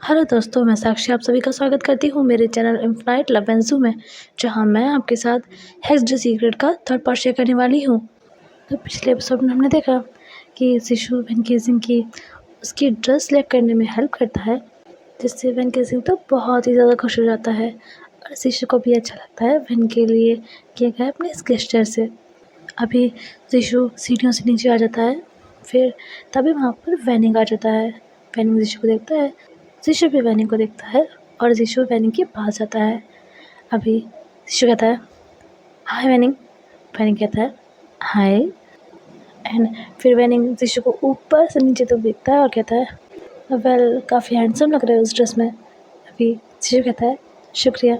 Hello दोस्तों, मैं साक्षी आप सभी का स्वागत करती हूँ मेरे channel infinite love and zoo में, जहाँ मैं आपके साथ हेक्स द सीक्रेट का थर्ड पार्ट शेयर करने वाली हूँ। तो पिछले एपिसोड में हमने देखा कि जिशु वैन केसिंग की उसकी ड्रेस सेलेक्ट करने में हेल्प करता है, जिससे वैन केसिंग तो बहुत ही ज़्यादा खुश हो जाता है और जिशु को भी अच्छा लगता है वैन के लिए किया गया अपने इस गेस्चर से। अभी जिशु सीढ़ियों से नीचे आ जाता है, फिर तभी वहाँ पर वैनिंग आ जाता है। वैनिंग जिशु को देखता है, जिशु भी वैनिंग को देखता है और जिशु वैनिंग के पास जाता है। अभी जिशु कहता है हाय वैनिंग, वैनिंग कहता है हाय, एंड फिर वैनिंग जिशु को ऊपर से नीचे तक देखता है और कहता है वेल काफ़ी हैंडसम लग रहा है उस ड्रेस में। अभी जिशु कहता है शुक्रिया,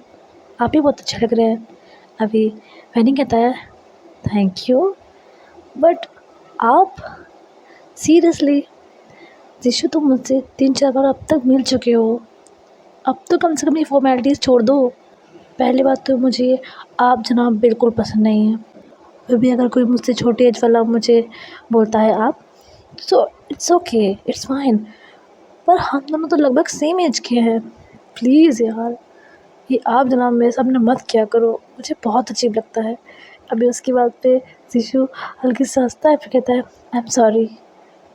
आप ही बहुत अच्छे लग रहे हैं। अभी वैनिंग कहता है थैंक यू, बट आप सीरियसली जिशु तुम मुझसे 3-4 बार अब तक मिल चुके हो, अब तो कम से कम ये फॉर्मेलिटीज़ छोड़ दो। पहली बात तो मुझे आप जनाब बिल्कुल पसंद नहीं है, फिर भी अगर कोई मुझसे छोटी एज वाला मुझे बोलता है आप, so it's okay, it's fine, पर हम दोनों तो लगभग सेम एज के हैं। प्लीज़ यार, ये आप जनाब मेरे सामने मत किया करो, मुझे बहुत अजीब लगता है। अभी उसकी बात पे जिशु हल्की से हंसता है, फिर कहता है आई एम सॉरी।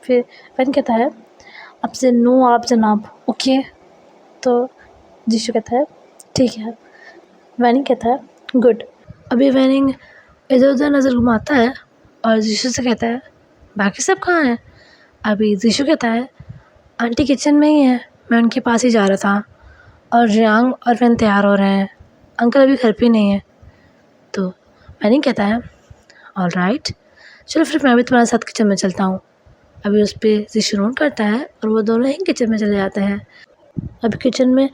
फिर वैन कहता है अब से नो आप जनाब, ओके। तो जिशु कहता है ठीक है। वैनिंग कहता है गुड। अभी वैनिंग इधर उधर नज़र घुमाता है और जिशु से कहता है बाकी सब कहाँ हैं। अभी जिशु कहता है आंटी किचन में ही है, मैं उनके पास ही जा रहा था, और जियांग और वैन तैयार हो रहे हैं, अंकल अभी घर पे नहीं है। तो वैनिंग कहता है ऑल राइट, चलो फिर मैं भी तुम्हारे साथ किचन में चलता हूँ। अभी उस पर जिशु नोट करता है और वो दोनों ही किचन में चले जाते हैं। अभी किचन में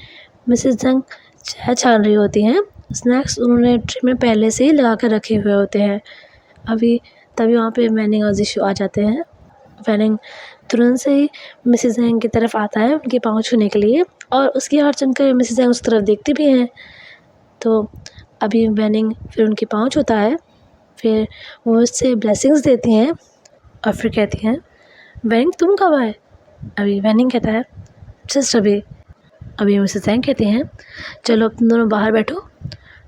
मिसेस जंग चाय छान रही होती हैं, स्नैक्स उन्होंने ट्रे में पहले से ही लगा कर रखे हुए होते हैं। अभी तभी वहाँ पे वैनिंग और जिशु आ जाते हैं। वैनिंग तुरंत से ही मिसेस जंग की तरफ आता है उनके पाँव छूने के लिए, और उसकी हाथ सुनकर मिसेस जंग उस तरफ देखती भी हैं। तो अभी वैनिंग फिर उनके पाँव छूता है, फिर वो उससे ब्लेसिंग्स देती हैं और फिर कहती हैं वैनिंग तुम कब आए। अभी वैनिंग कहता है जस्ट अभी मिसेस जैंग कहती हैं चलो अब तुम दोनों बाहर बैठो,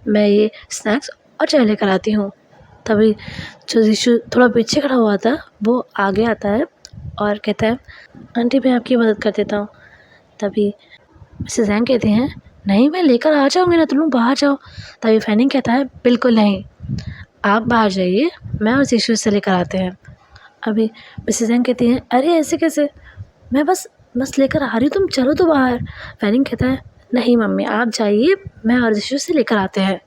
मैं ये स्नैक्स और चाय लेकर आती हूँ। तभी जो जिशु थोड़ा पीछे खड़ा हुआ था वो आगे आता है और कहता है आंटी मैं आपकी मदद कर देता हूँ। तभी मिसेस जैंग कहती हैं नहीं मैं लेकर आ जाऊँगी ना, तुम लोग बाहर जाओ। तभी वैनिंग कहता है बिल्कुल नहीं, आप बाहर जाइए, मैं और जिशु से लेकर आते हैं। अभी मिसेस जैंग कहती हैं अरे ऐसे कैसे, मैं बस लेकर आ रही हूँ, तुम चलो तो बाहर। वैनिंग कहता है नहीं मम्मी आप जाइए, मैं और जिशु से लेकर आते हैं।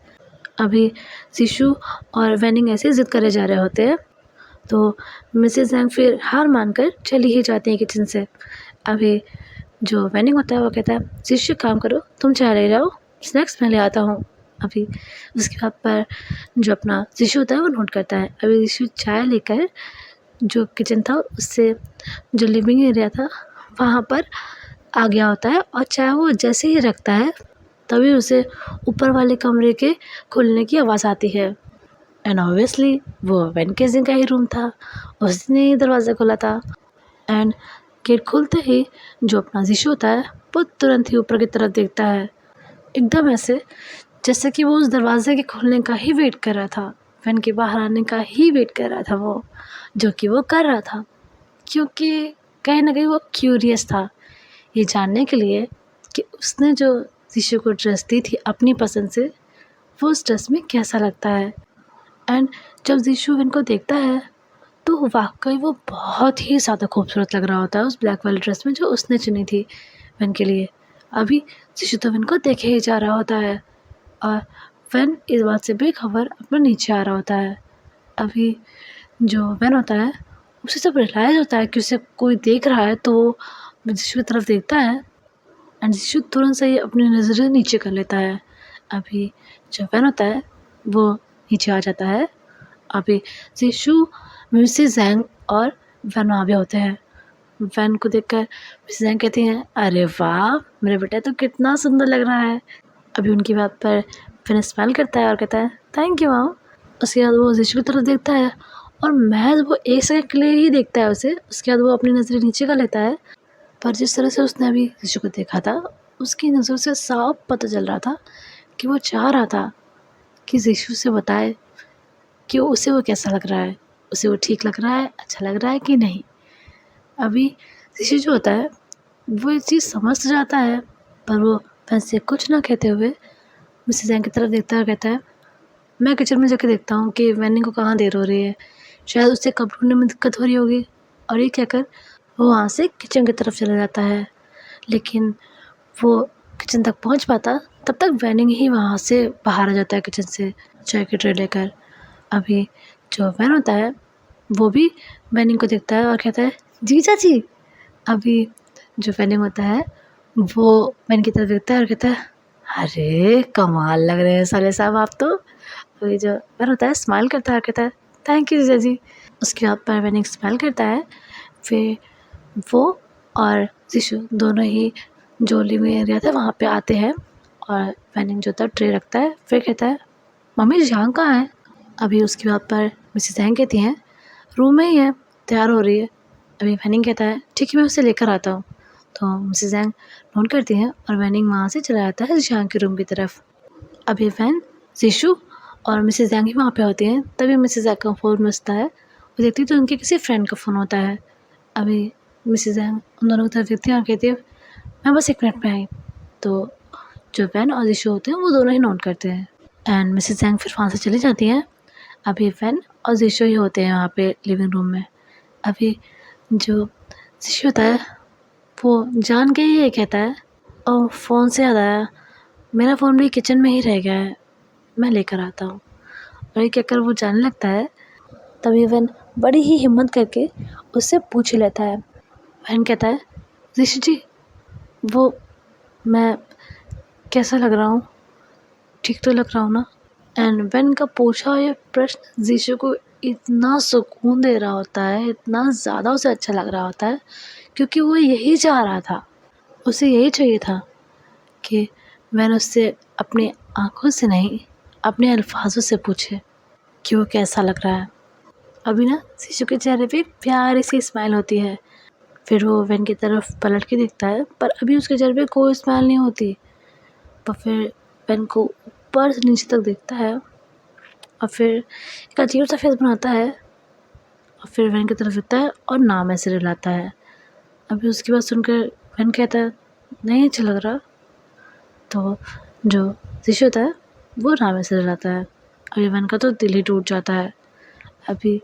अभी जिशु और वैनिंग ऐसे ज़िद करे जा रहे होते हैं, तो मिसेस जैंग फिर हार मानकर चली ही जाती हैं किचन से। अभी जो वैनिंग होता है वो कहता है जिशु काम करो, तुम चाय ले जाओ, स्नैक्स मैं ले आता हूँ। अभी उसके बाद पर जो अपना जिशु होता है वो नोट करता है। अभी जिशु चाय लेकर जो किचन था उससे जो लिविंग एरिया था वहाँ पर आ गया होता है, और चाहे वो जैसे ही रखता है तभी उसे ऊपर वाले कमरे के खुलने की आवाज़ आती है। एंड ऑब्वियसली वो वैन केसिंग का ही रूम था, उसने ही दरवाज़ा खोला था। एंड गेट खुलते ही जो अपना जिशु होता है वो तुरंत ही ऊपर की तरफ देखता है, एकदम ऐसे जैसे कि वो उस दरवाजे के खुलने का ही वेट कर रहा था, वैन के बाहर आने का ही वेट कर रहा था वो, जो कि वो कर रहा था, क्योंकि कहीं ना कहीं वो क्यूरियस था ये जानने के लिए कि उसने जो जिशु को ड्रेस दी थी अपनी पसंद से, वो उस ड्रेस में कैसा लगता है। एंड जब जिशु इनको देखता है तो वाकई वो बहुत ही ज़्यादा खूबसूरत लग रहा होता है उस ब्लैक वाली ड्रेस में जो उसने चुनी थी वैन के लिए। अभी जिशु तो वैन को देखे ही जा रहा होता है और वैन इस बात से बेखबर अपना नीचे आ रहा होता है। अभी जो वैन होता है उसे जब रियलाइज़ होता है कि उसे कोई देख रहा है तो वो जिशु की तरफ देखता है, एंड जिशु तुरंत से ही अपनी नज़रें नीचे कर लेता है। अभी जो वैन होता है वो नीचे आ जाता है। अभी जिशु, मिसेस जैंग और वैन वहाँ भी होते हैं। वैन को देखकर मिसेस जैंग कहती हैं अरे वाह मेरे बेटा तो कितना सुंदर लग रहा है। अभी उनकी बात पर वैन स्माइल करता है और कहता है थैंक यू मैम। उसके बाद वो जिशु की तरफ देखता है और महज वो एक सेकंड के लिए ही देखता है उसे, उसके बाद वो अपनी नज़रें नीचे कर लेता है। पर जिस तरह से उसने अभी ऋषि को देखा था, उसकी नज़रों से साफ पता चल रहा था कि वो चाह रहा था कि ऋषि से बताए कि उसे वो कैसा लग रहा है, उसे वो ठीक लग रहा है, अच्छा लग रहा है कि नहीं। अभी ऋषि जो होता है वो ये चीज़ समझ तो जाता है, पर वो वैसे कुछ ना कहते हुए मिसेस जैंग की तरफ देखता है और कहता है, मैं किचन में जाके देखता हूँ कि वैनी को कहाँ देर हो रही है, शायद उसे कब ढूंढने में दिक्कत हो रही होगी। और ये कहकर वो वहाँ से किचन की तरफ चला जाता है। लेकिन वो किचन तक पहुँच पाता तब तक वैनिंग ही वहाँ से बाहर आ जाता है किचन से चाय की ट्रे लेकर। अभी जो वैन होता है वो भी वैनिंग को देखता है और कहता है, जी चाची। अभी जो वैनिंग होता है वो वैन की तरफ देखता है और कहता है, अरे कमाल लग रहे हैं साले साहब आप तो। अभी जो वैन होता है स्माइल करता है और कहता है, थैंक यू जीजा जी। उसके बाद पर वैनिंग स्माइल करता है। फिर वो और जिशु दोनों ही जो लिविंग एरिया था वहाँ पे आते हैं और वैनिंग जो था ट्रे रखता है। फिर कहता है, मम्मी जहाँ कहाँ है। अभी उसके बाद पर मिसेस जैंग कहती हैं, रूम में ही है, तैयार हो रही है। अभी वैनिंग कहता है, ठीक है मैं उसे लेकर आता हूँ। तो मिसेस जैंग नोट करती हैं और वैनिंग वहाँ से चला जाता है जहाँ के रूम की तरफ। अभी वैन जिशु और मिसेस जैंग ही वहाँ पे होती हैं। तभी मिसेस जैंग का फ़ोन बजता है। वो देखती है तो उनके किसी फ्रेंड का फ़ोन होता है। अभी मिसेस जैंग उन दोनों की तरफ देखती है और कहती है, मैं बस 1 मिनट में आई। तो जो वैन और जिशु होते हैं वो दोनों ही नोट करते हैं एंड मिसेस जैंग फिर वहाँ से चली जाती हैं। अभी वैन और जिशु ही होते हैं वहाँ पे लिविंग रूम में। अभी जो जिशु होता है वो जान के ही ये कहता है, और फ़ोन से याद आया, मेरा फ़ोन भी किचन में ही रह गया है, मैं लेकर आता हूँ। और ये कहकर वो जाने लगता है। तभी वैन बड़ी ही हिम्मत करके उससे पूछ लेता है। वैन कहता है, ऋषि जी वो मैं कैसा लग रहा हूँ, ठीक तो लग रहा हूँ ना। एंड वैन का पूछा ये प्रश्न जीशु को इतना सुकून दे रहा होता है, इतना ज़्यादा उसे अच्छा लग रहा होता है, क्योंकि वो यही चाह रहा था, उसे यही चाहिए था कि वैन उससे अपनी आंखों से नहीं अपने अल्फाजों से पूछे कि वो कैसा लग रहा है। अभी ना जीशु के चेहरे पे प्यारी सी स्माइल होती है। फिर वो वैन की तरफ पलट के देखता है, पर अभी उसके चेहरे पे कोई स्माइल नहीं होती। पर फिर वैन को ऊपर से नीचे तक देखता है और फिर एक अजीब सा फेस बनाता है और फिर वैन की तरफ देखता है और नाम ऐसे रिलाता है। अभी उसकी बात सुनकर वैन कहता है, नहीं अच्छा लग रहा। तो जो जिशु होता है वो नाम ऐसे रिलाता है। अभी वैन का तो दिल ही टूट जाता है। अभी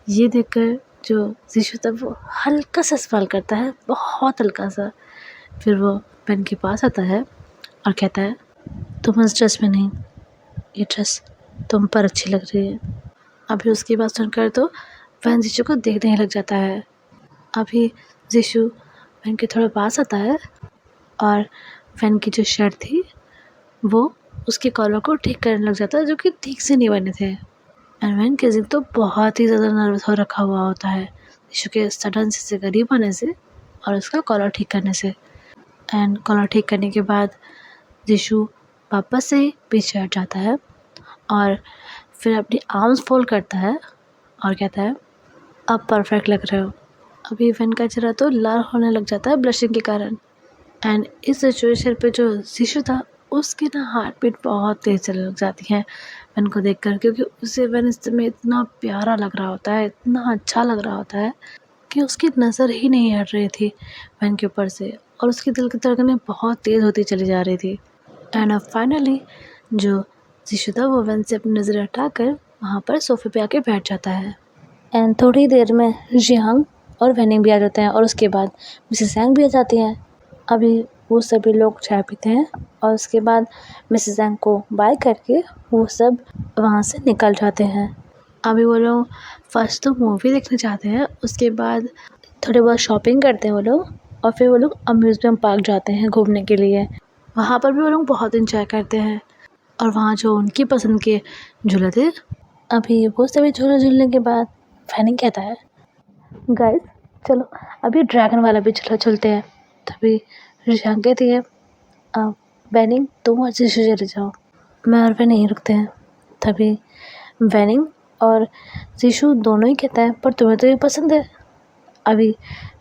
ये देखकर जो जिशु था वो हल्का सा स्माइल करता है, बहुत हल्का सा। फिर वो वैन के पास आता है और कहता है, तुम इस ड्रेस में नहीं, ये ड्रेस तुम पर अच्छी लग रही है। अभी उसकी बात सुनकर तो वैन जिशु को देखने लग जाता है। अभी जिशु वैन के थोड़ा पास आता है और वैन की जो शर्ट थी वो उसके कॉलर को ठीक करने लग जाता है, जो कि ठीक से नहीं बने थे। एंड वैन के जिद तो बहुत ही ज़्यादा नर्वस हो रखा हुआ होता है जिशु के सडन से करीब आने से और उसका कॉलर ठीक करने से। एंड कॉलर ठीक करने के बाद जिशु वापस से पीछे हट जाता है और फिर अपनी आर्म्स फोल्ड करता है और कहता है, अब परफेक्ट लग रहे हो। अभी वैन का चेहरा तो लाल होने लग जाता है ब्लशिंग के कारण। एंड इस सिचुएशन पे जो जिशु था उसकी ना हार्ट बीट बहुत तेज़ चलने लग जाती है वैन को देखकर, क्योंकि उसे वैन इस समय इतना प्यारा लग रहा होता है, इतना अच्छा लग रहा होता है कि उसकी नज़र ही नहीं हट रही थी वैन के ऊपर से और उसकी दिल की धड़कनें बहुत तेज़ होती चली जा रही थी। एंड अब फाइनली जो जिशु था वो वैन से अपनी नज़र हटाकर वहाँ पर सोफे पे आके बैठ जाता है। एंड थोड़ी देर में जियांग और वैनिंग भी आ जाते हैं और उसके बाद मिसेस जैंग भी आ जाती हैं। अभी वो सभी लोग चाय पीते हैं और उसके बाद मिसेस जैंग को बाय करके वो सब वहाँ से निकल जाते हैं। अभी वो लोग फर्स्ट तो मूवी देखने जाते हैं, उसके बाद थोड़ी बहुत शॉपिंग करते हैं वो लोग और फिर वो लोग अम्यूज़मेंट पार्क जाते हैं घूमने के लिए। वहाँ पर भी वो लोग बहुत इंजॉय करते हैं और वहाँ जो उनकी पसंद के झूले थे। अभी वो सभी झूले झूलने के बाद वैनिंग कहता है, गाइस चलो अभी ड्रैगन वाला भी झूला झूलते हैं। तभी रिशांग कहती है, वैनिंग तुम और जिशु चले जाओ, मैं और वैन नहीं रुकते हैं। तभी वैनिंग और जिशु दोनों ही कहता है, पर तुम्हें तो ये पसंद है। अभी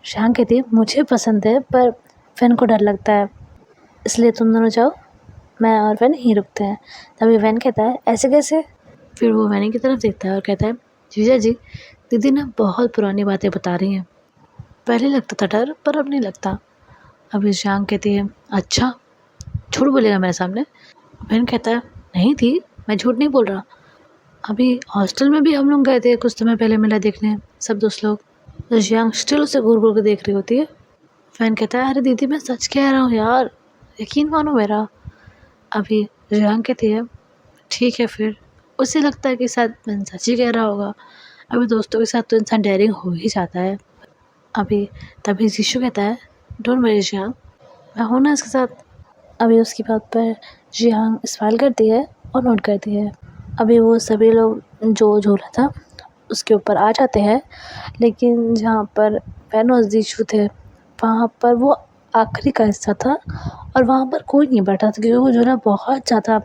शांग कहती है मुझे पसंद है पर वैन को डर लगता है, इसलिए तुम दोनों जाओ, मैं और वैन यहीं रुकते हैं। तभी वैन कहता है ऐसे कैसे? फिर वो वैनी की तरफ देखता है और कहता है जीजा जी, दीदी ना बहुत पुरानी बातें बता रही हैं, पहले लगता था डर पर अब नहीं लगता। अभी शांग कहती है अच्छा, झूठ बोलेगा मेरे सामने? वैन कहता है नहीं थी, मैं झूठ नहीं बोल रहा। अभी हॉस्टल में भी हम लोग गए थे कुछ समय पहले, मेला देखने सब दोस्त लोग। तो जियांग स्टिल उसे घूर घूर के देख रही होती है। फैन कहता है अरे दीदी मैं सच कह रहा हूँ यार, यकीन मानो मेरा। अभी जियांग कहती है ठीक है फिर। उसे लगता है कि शायद मैं सच ही कह रहा होगा, अभी दोस्तों के साथ तो इंसान डेयरिंग हो ही जाता है। अभी तभी जीशु कहता है डोंट वरी जियांग, मैं हूँ ना इसके साथ। अभी उसकी बात पर जियांग स्माइल करती है और नोट करती है। अभी वो सभी लोग जो झूला था उसके ऊपर आ जाते हैं, लेकिन जहाँ पर वैन और जीशु थे वहाँ पर वो आखिरी का हिस्सा था और वहाँ पर कोई नहीं बैठा था, क्योंकि वो झूला बहुत ज़्यादा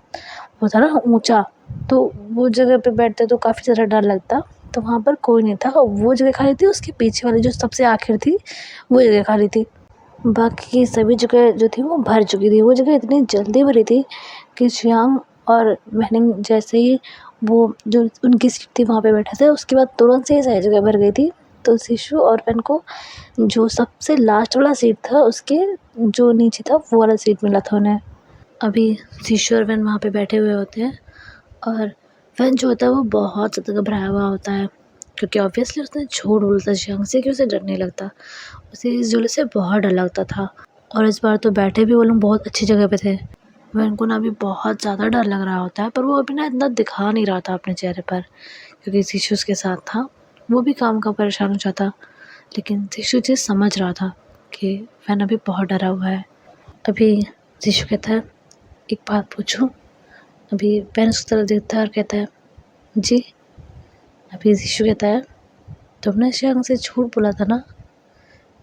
वो था ना ऊंचा, तो वो जगह पे बैठते तो काफ़ी ज़्यादा डर लगता। तो वहाँ पर कोई नहीं था, वो जगह खाली थी, उसके पीछे वाली जो सबसे आखिर थी वो जगह खाली थी। बाकी सभी जगह जो थी वो भर चुकी थी। वो जगह इतनी जल्दी भरी थी कि जियांग और मैनिंग जैसे ही वो जो उनकी सीट थी वहाँ पे बैठे थे, उसके बाद तुरंत से ही सारी जगह भर गई थी। तो जीशु और वैन को जो सबसे लास्ट वाला सीट था उसके जो नीचे था वो वाला सीट मिला था उन्हें। अभी जीशु और वैन वहाँ पे बैठे हुए होते हैं और वैन जो होता है वो बहुत ज़्यादा घबराया हुआ होता है, क्योंकि ऑब्वियसली उसने झूठ बोला था जियांग से कि उसे डर नहीं लगता। उसे इस झूले से बहुत डर लगता था और इस बार तो बैठे भी वो लोग बहुत अच्छी जगह पे थे। वैन को ना अभी बहुत ज़्यादा डर लग रहा होता है, पर वो अभी ना इतना दिखा नहीं रहा था अपने चेहरे पर, क्योंकि जीशु उसके साथ था। वो भी काम का परेशान हो जाता, लेकिन जीशु जी समझ रहा था कि वैन अभी बहुत डरा हुआ है। अभी जीशु कहता है एक बात पूछूं? अभी वैन उसकी तरफ देखता है और कहता है जी। अभी जीशु कहता है तुमने जियांग से झूठ बोला था ना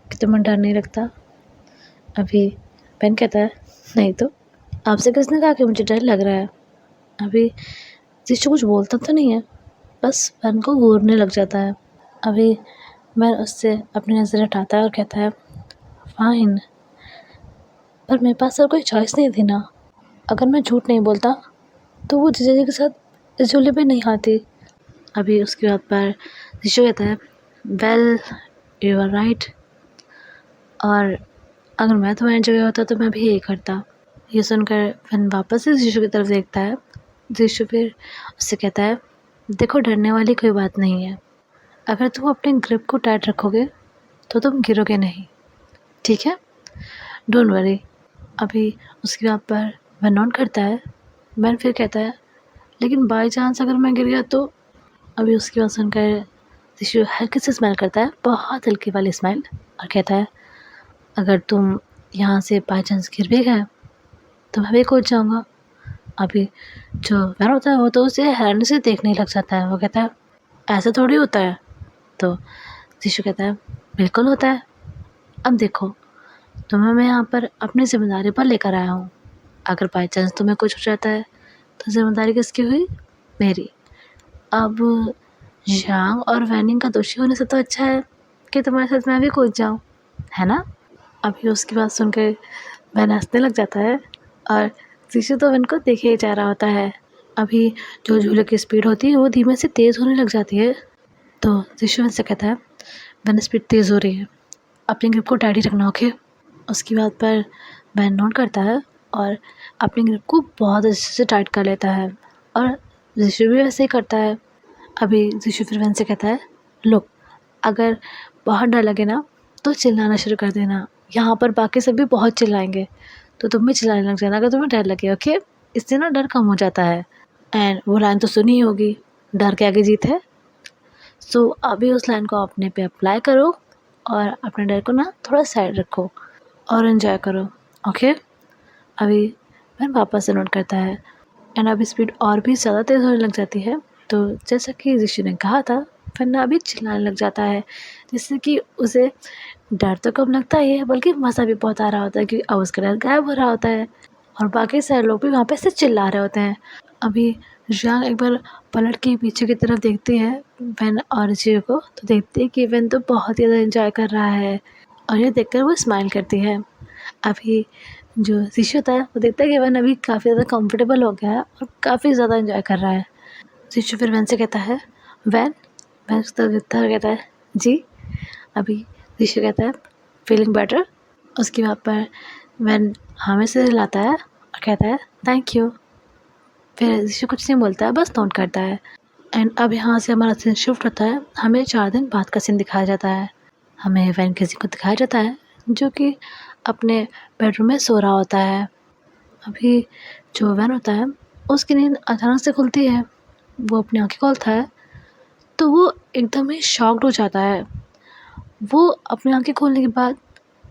कि तुम्हें डर नहीं लगता? अभी वैन कहता है नहीं तो, आपसे किसने कहा कि मुझे डर लग रहा है? अभी जीशु कुछ बोलता तो नहीं है, बस वैन को घूरने लग जाता है। अभी वैन उससे अपनी नज़र हटाता है और कहता है फाइन, पर मेरे पास और कोई चॉइस नहीं थी ना। अगर मैं झूठ नहीं बोलता तो वो जीजा जी के साथ इस झूले पे नहीं आती। अभी उसके बाद पर जीशु कहता है वेल यू आर राइट, और अगर मैं तुम्हारी जगह होता तो मैं भी यही करता। ये सुनकर वैन वापस से जीशु की तरफ देखता है। जीशु फिर उससे कहता है देखो डरने वाली कोई बात नहीं है, अगर तुम अपने ग्रिप को टाइट रखोगे तो तुम गिरोगे नहीं, ठीक है? Don't worry. अभी उसके बाद पर वैन नॉट करता है। वैन फिर कहता है लेकिन बाई चांस अगर मैं गिर गया तो? अभी उसकी बात सुनकर जीशु हल्के से स्माइल करता है, बहुत हल्की वाली स्माइल, और कहता है अगर तुम यहाँ से बाई चांस गिर भी गए तो मैं भी कूद जाऊँगा। अभी जो वैन होता है वो तो उसे हैरानी से देखने लग जाता है। वो कहता है ऐसा थोड़ी होता है। तो जीशु कहता है बिल्कुल होता है। अब देखो तुम्हें मैं यहाँ पर अपनी जिम्मेदारी पर लेकर आया हूँ, अगर बाई चांस तुम्हें कुछ हो जाता है तो जिम्मेदारी किसकी हुई? मेरी। अब जियांग और वैनिंग का दोषी होने से तो अच्छा है कि तुम्हारे साथ मैं भी कूद जाऊँ, है ना? अभी उसकी बात सुनकर वैन हंसने लग जाता है और जीशु तो वैन को देखे ही जा रहा होता है। अभी जो झूले की स्पीड होती है वो धीमे से तेज़ होने लग जाती है। तो जीशु वैन से कहता है वैन स्पीड तेज़ हो रही है, अपनी ग्रिप को टाइट ही रखना, ओके? उसकी बात पर वैन नोट करता है और अपनी ग्रिप को बहुत अच्छे से टाइट कर लेता है, और जीशु भी वैसे ही करता है। अभी जीशु फिर वैन से कहता है लो, अगर बहुत डर लगे ना तो चिल्लाना शुरू कर देना, यहाँ पर बाकी सब भी बहुत चिल्लाएंगे तो तुम भी चिल्लाने लग जाना अगर तुम्हें डर लगे, ओके? इससे ना डर कम हो जाता है। एंड वो लाइन तो सुनी ही होगी, डर के आगे जीत है। सो अभी उस लाइन को अपने पे अप्लाई करो और अपने डर को ना थोड़ा साइड रखो और एंजॉय करो, ओके? अभी वैन वापस से नोट करता है एंड अभी स्पीड और भी ज़्यादा तेज़ होने लग जाती है। तो जैसा कि ऋषि ने कहा था वैन अभी चिल्लाने लग जाता है, जिससे कि उसे डर तो कम लगता ही है बल्कि मज़ा भी बहुत आ रहा होता है, क्योंकि अब उसका डर गायब हो रहा होता है और बाकी सारे लोग भी वहाँ पे से चिल्ला रहे होते हैं। अभी जियांग एक बार पलट के पीछे की तरफ देखती है वेन और जियो को, तो देखती है कि वेन तो बहुत ही ज़्यादा एंजॉय कर रहा है और ये देखकर वो स्माइल करती है। अभी जो शिशु होता है वो देखता है कि वेन अभी काफ़ी ज़्यादा कंफर्टेबल हो गया है और काफ़ी ज़्यादा एंजॉय कर रहा है। शिशु फिर वेन से कहता है वेन, वेन उसकी तरफ देखता है और कहता है जी। अभी शिशु कहता है फीलिंग बेटर। उसके बाद पर वेन हमें से हिलाता है और कहता है थैंक यू। फिर शिशु कुछ नहीं बोलता है, बस नोट करता है। एंड अब यहाँ से हमारा सीन शिफ्ट होता है, हमें 4 दिन बाद का सीन दिखाया जाता है। हमें वैन किसी को दिखाया जाता है जो कि अपने बेडरूम में सो रहा होता है। अभी जो वैन होता है उसकी नींद अचानक से खुलती है। वो अपनी आँखें खोलता है तो वो एकदम ही शॉक्ड हो जाता है। वो अपनी आँखें खोलने के बाद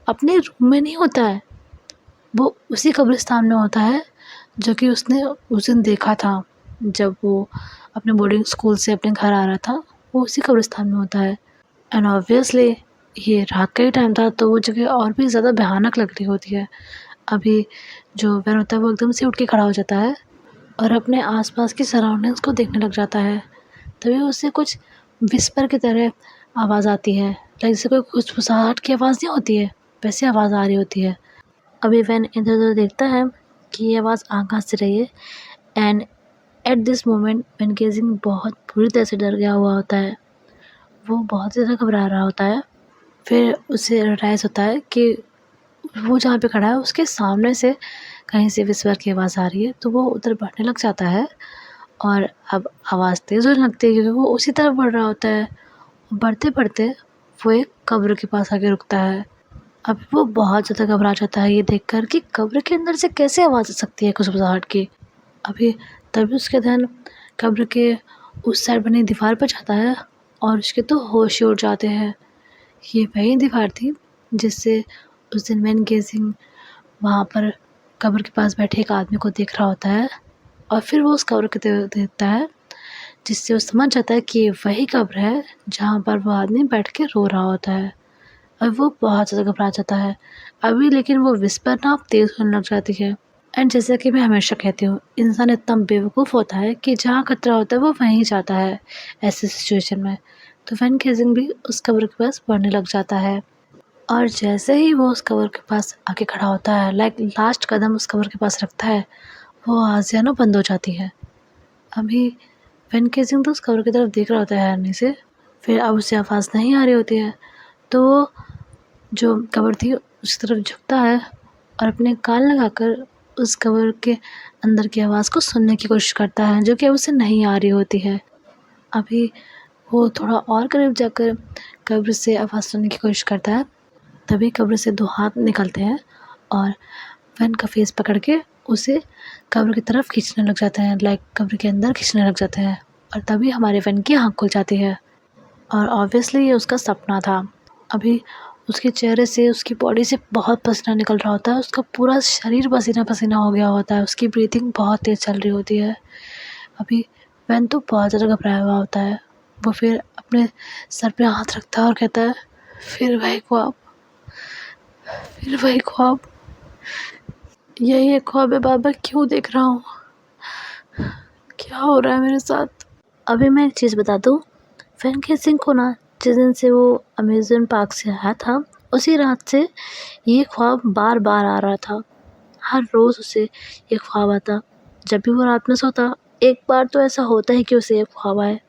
अपने रूम में नहीं होता है, वो उसी कब्रिस्तान में होता है जो कि उसने उस दिन देखा था जब वो अपने बोर्डिंग स्कूल से अपने घर आ रहा था। वो उसी कब्रिस्तान में होता है। एंड ऑब्वियसली ये रात का ही टाइम था तो वो जगह और भी ज़्यादा भयानक लग रही होती है। अभी जो वैन होता है वो एकदम से उठ के खड़ा हो जाता है और अपने आसपास की सराउंडिंग्स को देखने लग जाता है। तभी उससे कुछ विस्पर की तरह आवाज़ आती है, लाइक जैसे कोई फुसफुसाहट की आवाज़ नहीं होती है, वैसे आवाज़ आ रही होती है। अभी वैन इधर-उधर देखता है कि ये आवाज़ आ कहाँ से रही है। And at this moment Van गेजिंग बहुत बुरी तरह से डर गया हुआ होता है। वो बहुत ज़्यादा घबरा रहा होता है। फिर उसे रियलाइज़ होता है कि वो जहाँ पे खड़ा है उसके सामने से कहीं से विस्पर की आवाज़ आ रही है, तो वो उधर बढ़ने लग जाता है और अब आवाज़ तेज़ होने लगती है क्योंकि वो उसी तरफ बढ़ रहा होता है। बढ़ते-बढ़ते वो एक कब्र के पास आके रुकता है। अब वो बहुत ज़्यादा घबरा जाता है ये देखकर कि कब्र के अंदर से कैसे आवाज़ आ सकती है खुशबुसाहट की। अभी तभी उसका ध्यान कब्र के उस साइड बनी दीवार पर जाता है और उसके तो होश ही उड़ जाते हैं। ये वही दीवार थी जिससे उस दिन वैन गेजिंग वहाँ पर कब्र के पास बैठे एक आदमी को देख रहा होता है और फिर वो उस कब्र को देखता है जिससे वो समझ जाता है कि ये वही कब्र है जहाँ पर वो आदमी बैठ के रो रहा होता है। और वो बहुत ज़्यादा घबरा जाता है। अभी लेकिन वो विस्पर ना अब तेज़ होने लग जाती है। एंड जैसा कि मैं हमेशा कहती हूँ, इंसान इतना बेवकूफ़ होता है कि जहाँ खतरा होता है वो वहीं जाता है ऐसी सिचुएशन में। तो वैन गेजिंग भी उस कब्र के पास बढ़ने लग जाता है और जैसे ही वो उस कब्र के पास आके खड़ा होता है, लाइक लास्ट कदम उस कब्र के पास रखता है, वो आवाज़ जो है ना बंद हो जाती है। अभी वैन गेजिंग तो उस कब्र की तरफ देख रहा होता है हैरानी से। फिर अब उसे आवाज़ नहीं आ रही होती है तो वो जो कब्र थी उसकी तरफ झुकता है और अपने कान लगाकर उस कब्र के अंदर की आवाज़ को सुनने की कोशिश करता है जो कि उसे नहीं आ रही होती है। अभी वो थोड़ा और करीब जाकर कब्र से आवाज़ सुनने की कोशिश करता है। तभी कब्र से 2 हाथ निकलते हैं और वैन का फेस पकड़ के उसे कब्र की तरफ खींचने लग जाते हैं, लाइक कब्र के अंदर खींचने लग जाते हैं। और तभी हमारे वैन की आँख खुल जाती है और ऑब्वियसली ये उसका सपना था। अभी उसके चेहरे से, उसकी बॉडी से बहुत पसीना निकल रहा होता है, उसका पूरा शरीर पसीना-पसीना हो गया होता है, उसकी ब्रीथिंग बहुत तेज़ चल रही होती है। अभी वैन तो बहुत ज़्यादा घबराया हुआ होता है। वो फिर अपने सर पे हाथ रखता है और कहता है फिर वही ख्वाब, फिर वही ख्वाब, यही एक ख्वाब है बाबा, क्यों देख रहा हूँ? क्या हो रहा है मेरे साथ? अभी मैं एक चीज़ बता दूँ, वैन गेजिंग को ना जिस दिन से वो अम्यूज़मेंट पार्क से आया था, उसी रात से ये ख्वाब बार-बार आ रहा था। हर रोज़ उसे ये ख्वाब आता। जब भी वो रात में सोता, एक बार तो ऐसा होता है कि उसे ये ख्वाब आए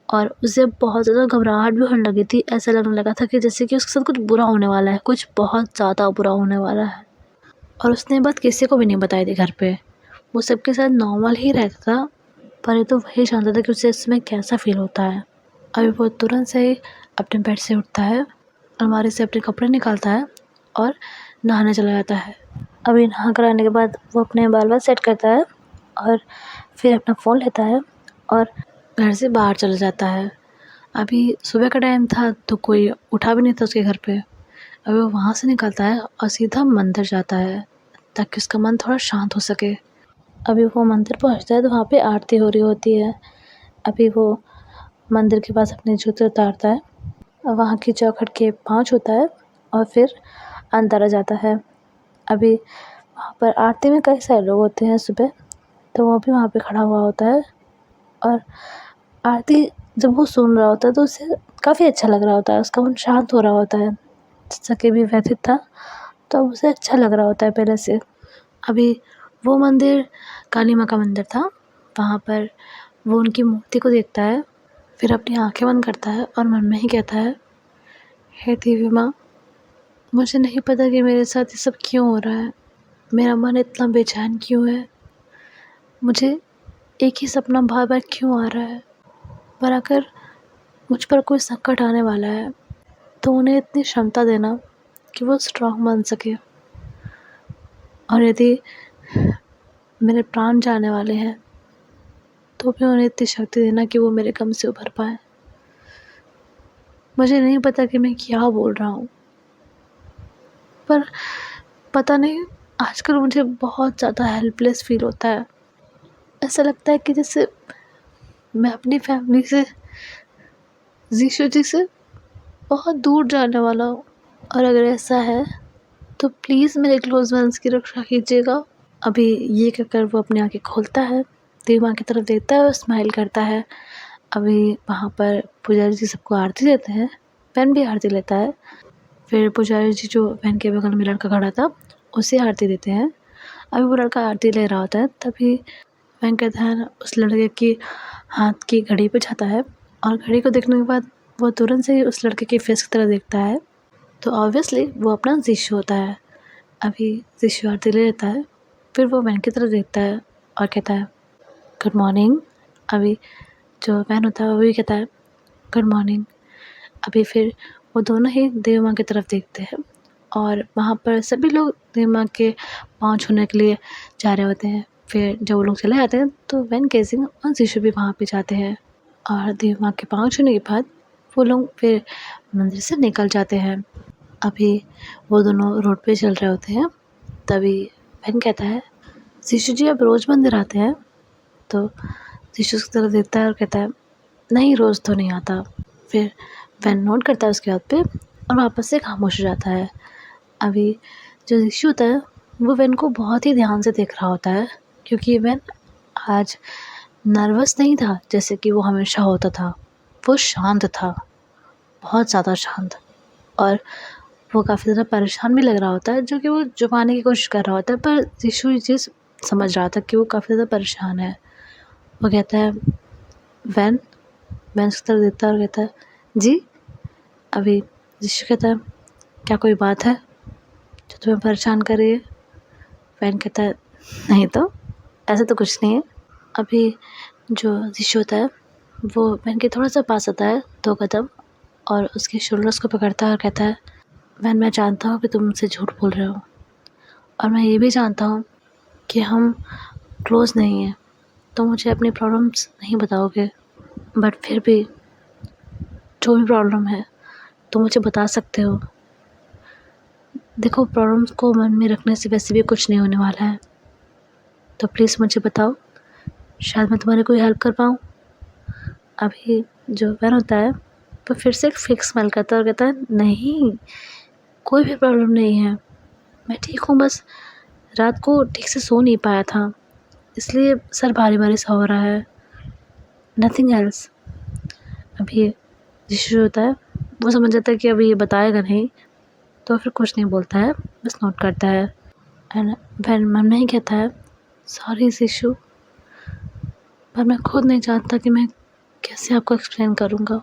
और उसे बहुत ज़्यादा घबराहट भी होने लगी थी। ऐसा लगने लगा था कि जैसे कि उसके साथ कुछ बुरा होने वाला है, कुछ बहुत ज़्यादा बुरा होने वाला है। और उसने ये बात किसी को भी नहीं बताई थी घर पे। वो सबके साथ नॉर्मल ही रहता था, पर ये तो वही जानता था कि उसे इस समय कैसा फ़ील होता है। अभी वो तुरंत से ही अपने बेड से उठता है, अलमारी से अपने कपड़े निकालता है और नहाने चला जाता है। अभी नहा कर आने के बाद वो अपने बाल-वाल सेट करता है और फिर अपना फ़ोन लेता है और घर से बाहर चला जाता है। अभी सुबह का टाइम था तो कोई उठा भी नहीं था उसके घर पे। अभी वो वहाँ से निकलता है और सीधा मंदिर जाता है ताकि उसका मन थोड़ा शांत हो सके। अभी वो मंदिर पहुँचता है तो वहाँ पे आरती हो रही होती है। अभी वो मंदिर के पास अपने जूते उतारता है और वहाँ की चौखट के पाँव छूता है और फिर अंदर आ जाता है। अभी वहाँ पर आरती में कई सारे लोग होते हैं सुबह, तो वो भी वहाँ पे खड़ा हुआ होता है और आरती जब वो सुन रहा होता है तो उसे काफ़ी अच्छा लग रहा होता है, उसका मन शांत हो रहा होता है। जैसा कि भी व्यथित था, तो अब उसे अच्छा लग रहा होता है पहले से। अभी वो मंदिर काली माँ का मंदिर था, वहाँ पर वो उनकी मूर्ति को देखता है, फिर अपनी आँखें बंद करता है और मन में ही कहता है, हे देवी माँ, मुझे नहीं पता कि मेरे साथ ये सब क्यों हो रहा है, मेरा मन इतना बेचैन क्यों है, मुझे एक ही सपना बार बार क्यों आ रहा है, पर अगर मुझ पर कोई संकट आने वाला है तो उन्हें इतनी क्षमता देना कि वो स्ट्रांग बन सके, और यदि मेरे प्राण जाने वाले हैं तो भी उन्हें इतनी शक्ति देना कि वो मेरे गम से उभर पाए। मुझे नहीं पता कि मैं क्या बोल रहा हूँ, पर पता नहीं आजकल मुझे बहुत ज़्यादा हेल्पलेस फील होता है। ऐसा लगता है कि जैसे मैं अपनी फैमिली से, यीशु जी से बहुत दूर जाने वाला हूँ। और अगर ऐसा है तो प्लीज़ मेरे क्लोज वंस की रक्षा कीजिएगा। अभी ये कहकर वो अपनी आँखें खोलता है, देवी माँ की तरफ देखता है और स्माइल करता है। अभी वहाँ पर पुजारी जी सबको आरती देते हैं, वैन भी आरती लेता है। फिर पुजारी जी जो वैन के बगल में लड़का खड़ा था उसे आरती देते हैं। अभी वो लड़का आरती ले रहा होता है, तभी वैन का ध्यान उस लड़के की हाथ की घड़ी पे जाता है और घड़ी को देखने के बाद वो तुरंत से ही उस लड़के के फेस की तरफ देखता है, तो ऑब्वियसली वो अपना यीशु होता है। अभी यीशु आरती ले लेता है, फिर वो वैन की तरफ देखता है और कहता है, गुड मॉर्निंग। अभी जो वैन होता है वो भी कहता है, गुड मॉर्निंग। अभी फिर वो दोनों ही देवी माँ की तरफ देखते हैं और वहाँ पर सभी लोग देवी माँ के पाँव छूने के लिए जा रहे होते हैं। फिर जब वो लोग चले जाते हैं तो वैन केसिंग और यीशु भी वहाँ पे जाते हैं और देवी माँ के पाँव छूने के बाद वो लोग फिर मंदिर से निकल जाते हैं। अभी वो दोनों रोड पे चल रहे होते हैं, तभी वैन कहता है, यीशु जी आप रोज़ मंदिर आते हैं? तो यीशु उसकी तरफ देखता है और कहता है, नहीं रोज़ तो नहीं आता। फिर वैन नोट करता है उसकी बात पे और वापस से खामोश हो जाता है। अभी जो यीशु होता है वो वैन को बहुत ही ध्यान से देख रहा होता है, क्योंकि वैन आज नर्वस नहीं था जैसे कि वो हमेशा होता था। वो शांत था, बहुत ज़्यादा शांत, और वो काफ़ी ज़्यादा परेशान भी लग रहा होता है, जो कि वो छुपाने की कोशिश कर रहा होता है, पर यीशु ये चीज़ समझ रहा था कि वो काफ़ी ज़्यादा परेशान है। वो कहता है, वैन वैन उसकी तरफ देखता है और कहता है, जी। अभी यीशु कहता है, क्या कोई बात है जो तुम्हें परेशान कर रही है? वैन कहता है, नहीं तो, ऐसा तो कुछ नहीं है। अभी जो यीशु होता है वो वैन के थोड़ा सा पास आता है 2 कदम और उसके शोल्डर्स को पकड़ता है और कहता है, वैन मैं जानता हूँ कि तुम मुझसे झूठ बोल रहे हो और मैं ये भी जानता हूँ कि हम क्लोज़ नहीं हैं, तो मुझे अपनी प्रॉब्लम्स नहीं बताओगे, बट फिर भी जो भी प्रॉब्लम है तो मुझे बता सकते हो। देखो प्रॉब्लम्स को मन में रखने से वैसे भी कुछ नहीं होने वाला है, तो प्लीज़ मुझे बताओ, शायद मैं तुम्हारी कोई हेल्प कर पाऊँ। अभी जो वैन होता है वो फिर से एक फिक्स स्माइल करता है और कहता है, नहीं, कोई भी प्रॉब्लम नहीं है, मैं ठीक हूँ, बस रात को ठीक से सो नहीं पाया था इसलिए सर भारी भारी सा हो रहा है, नथिंग एल्स। अभी यीशु होता है वो समझ जाता है कि अभी ये बताएगा नहीं, तो फिर कुछ नहीं बोलता है, बस नोट करता है। एंड वैन मन में ही कहता है, सॉरी यीशु, पर मैं खुद नहीं जानता कि मैं कैसे आपको एक्सप्लेन करूँगा,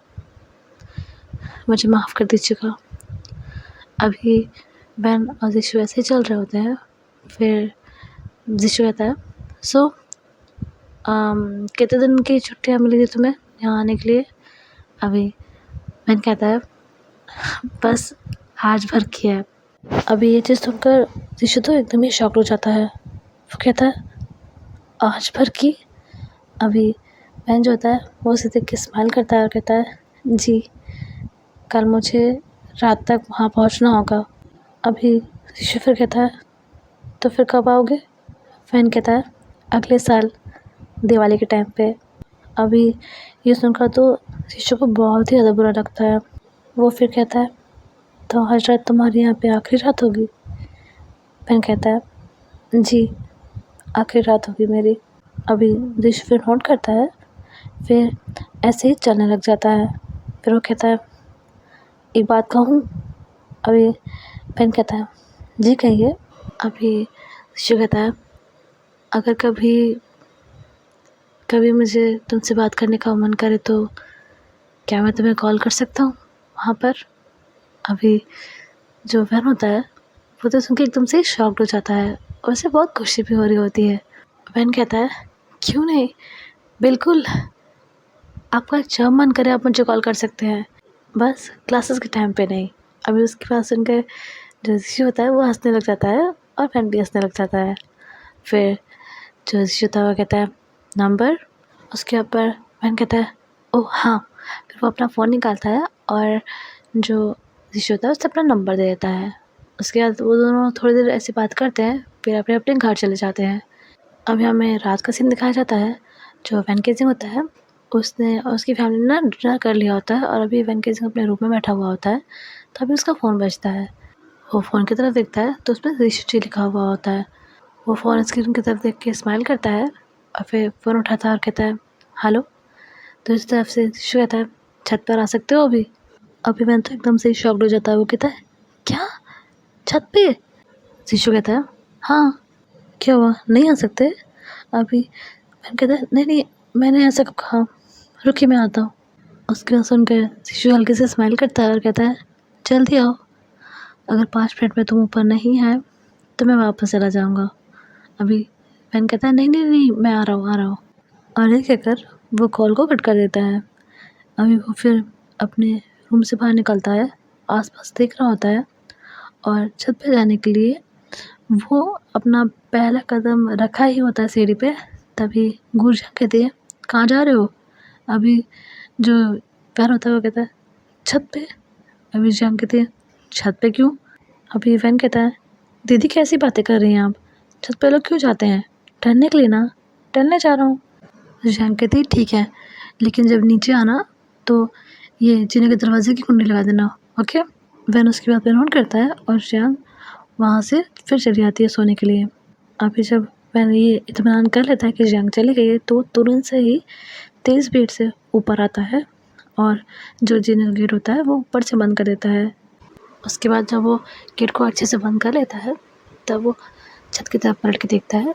मुझे माफ़ कर दीजिएगा। अभी वैन और यीशु ऐसे ही चल रहे होते हैं। फिर यीशु कहता है, सो कितने दिन की छुट्टियाँ मिली थी तुम्हें यहाँ आने के लिए? अभी वैन कहता है, बस आज भर की है। अभी ये चीज़ सुनकर यीशु तो एकदम ही शॉक हो जाता है। वो कहता है, आज भर की? अभी वैन जो होता है वो उसे देख के स्माइल करता है और कहता है, जी, कल मुझे रात तक वहाँ पहुँचना होगा। अभी यीशु फिर कहता है, तो फिर कब आओगे? वैन कहता है, अगले साल दिवाली के टाइम पे। अभी ये सुनकर तो यीशु को बहुत ही ज़्यादा बुरा लगता है। वो फिर कहता है, तो आज रात तुम्हारी यहाँ पे आखिरी रात होगी? वैन कहता है, जी, आखिरी रात होगी मेरी। अभी ऋषि फिर नोट करता है, फिर ऐसे ही चलने लग जाता है। फिर वो कहता है, एक बात कहूँ? अभी पेन कहता है, जी कहिए। अभी ऋषि कहता है, अगर कभी कभी मुझे तुमसे बात करने का मन करे तो क्या मैं तुम्हें कॉल कर सकता हूँ वहाँ पर? अभी जो वैन होता है वो तो सुन के एकदम से शॉक्ड हो जाता है और उसे बहुत खुशी भी हो रही होती है। वैन कहता है, क्यों नहीं, बिल्कुल, आपका जब मन करे आप मुझे कॉल कर सकते हैं, बस क्लासेस के टाइम पे नहीं। अभी उसकी बात सुनकर जो ऋषि होता है वो हंसने लग जाता है और वैन भी हंसने लग जाता है। फिर जो ऋषि होता है वो कहता है, नंबर? उसके ऊपर वैन कहता है, ओह हाँ। फिर वो अपना फ़ोन निकालता है और जो ऋषि होता है उससे अपना नंबर दे देता है। उसके बाद वो दोनों थोड़ी देर ऐसे बात करते हैं, फिर अपने अपने घर चले जाते हैं। अभी हमें रात का सीन दिखाया जाता है। जो वैन केजिंग होता है उसने और उसकी फैमिली ने ना डिनर कर लिया होता है और अभी वैन केजिंग अपने रूम में बैठा हुआ होता है। तभी उसका फ़ोन बजता है। वो फ़ोन की तरफ देखता है तो उसमें ऋषि जी लिखा हुआ होता है। वो फ़ोन स्क्रीन की तरफ देख के स्माइल करता है और फिर फ़ोन उठाता है और कहता है, हेलो। तो इस तरफ से ऋषि कहता है, छत पर आ सकते हो अभी? अभी वैन तो एकदम से ही शॉक्ड हो जाता है। वो कहता है, क्या, छत पे? ऋषि कहता है, हाँ, क्या हुआ, नहीं आ सकते? अभी वैन कहता है, नहीं नहीं, मैंने ऐसा कब कहा, रुकिए मैं आता हूँ। उसके बाद सुनकर ऋषि हल्के से स्माइल करता है और कहता है, जल्दी आओ, अगर 5 मिनट में तुम ऊपर नहीं आए तो मैं वापस चला जाऊँगा। अभी वैन कहता है, नहीं नहीं नहीं, मैं आ रहा हूँ आ रहा हूँ। और ये कहकर वो कॉल को कट कर देता है। अभी वो फिर अपने रूम से बाहर निकलता है, आसपास देख रहा होता है और छत पे जाने के लिए वो अपना पहला कदम रखा ही होता है सीढ़ी पे। तभी गुरजा कहती है, कहाँ जा रहे हो? अभी जो वैन होता है वो कहता है, छत पे। अभी जान कहती है, छत पे क्यों? अभी वैन कहता है, दीदी कैसी बातें कर रही हैं आप, छत पे लोग क्यों जाते हैं, टहलने के लिए ना, टहलने जा रहा हूँ। जान कहती है, ठीक है, लेकिन जब नीचे आना तो ये जीने के दरवाजे की कुंडी लगा देना, ओके? वैन उसकी बात पे नोट करता है और जियान वहाँ से फिर चली जाती है सोने के लिए। अभी जब वैन ये इत्मीनान कर लेता है कि जियांग चली गई है तो तुरंत से ही तेज़ स्पीड से ऊपर आता है और जो जीने का गेट होता है वो ऊपर से बंद कर देता है। उसके बाद जब वो गेट को अच्छे से बंद कर लेता है तब वो छत की तरफ पलट के देखता है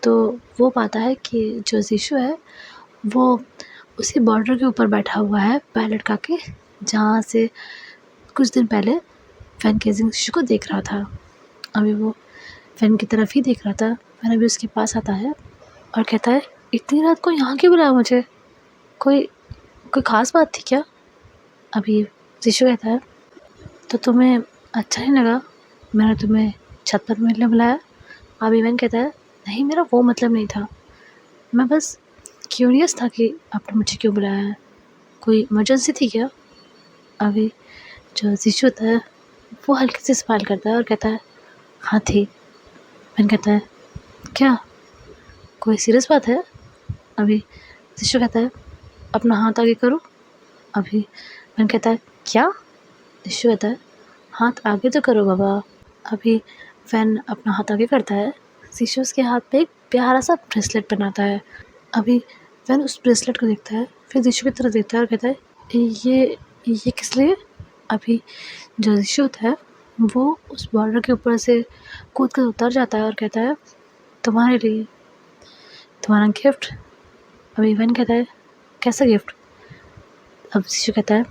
तो वो पाता है कि जो जीशु है वो उसी बॉर्डर के ऊपर बैठा हुआ है पैर लटका के, जहाँ से कुछ दिन पहले वैन केजिंग जीशु को देख रहा था। अभी वो वैन की तरफ ही देख रहा था। वैन अभी उसके पास आता है और कहता है, इतनी रात को यहाँ क्यों बुलाया मुझे, कोई कोई ख़ास बात थी क्या? अभी जीशु कहता है, तो तुम्हें अच्छा नहीं लगा मैंने तुम्हें छत पर मिलने बुलाया? अभी वैन कहता है, नहीं, मेरा वो मतलब नहीं था, मैं बस क्यूरियस था कि आपने मुझे क्यों बुलाया है, कोई इमरजेंसी थी क्या? अभी जो जीशु होता है वो हल्के से स्माइल करता है और कहता है, हाँ थी। वैन कहता है, क्या, कोई सीरियस बात है? अभी जीशु कहता है, अपना हाथ आगे करो। अभी वैन कहता है, क्या? जीशु कहता है, हाथ आगे तो करो बाबा। अभी वैन अपना हाथ आगे करता है। जीशु उसके हाथ पे एक प्यारा सा ब्रेसलेट बनाता है। अभी वैन उस ब्रेसलेट को देखता है, फिर जीशु की तरफ देखता है और कहता है, ये किस लिए? अभी जो जीशु होता है वो उस बॉर्डर के ऊपर से कूद कर उतर जाता है और कहता है, तुम्हारे लिए, तुम्हारा गिफ्ट। अभी वैन कहता है, कैसा गिफ्ट? अब जीशु कहता है,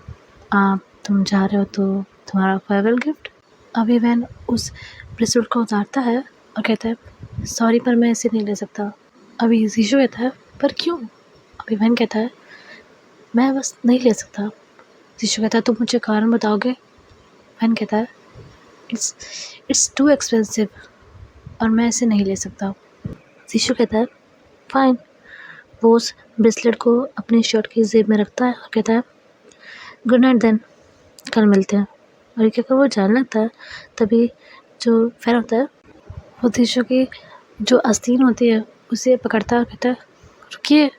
तुम जा रहे हो तो तुम्हारा फेयरवेल गिफ्ट। अभी वैन उस ब्रेसलेट को उतारता है और कहता है, सॉरी पर मैं इसे नहीं ले सकता। अभी जीशु कहता है, पर क्यों? अभी वैन कहता है, मैं बस नहीं ले सकता। जीशु कहता है, तुम मुझे कारण बताओगे? वैन कहता है, इट्स टू एक्सपेंसिव और मैं इसे नहीं ले सकता। जीशु कहता है, फाइन। वो उस ब्रेसलेट को अपनी शर्ट की जेब में रखता है और कहता है, गुड नाइट देन, कल मिलते हैं। और ये कहकर वो जाने लगता है। तभी जो फैन होता है वो जीशु की जो आस्तीन होती है उसे पकड़ता है और कहता है, रुकिए।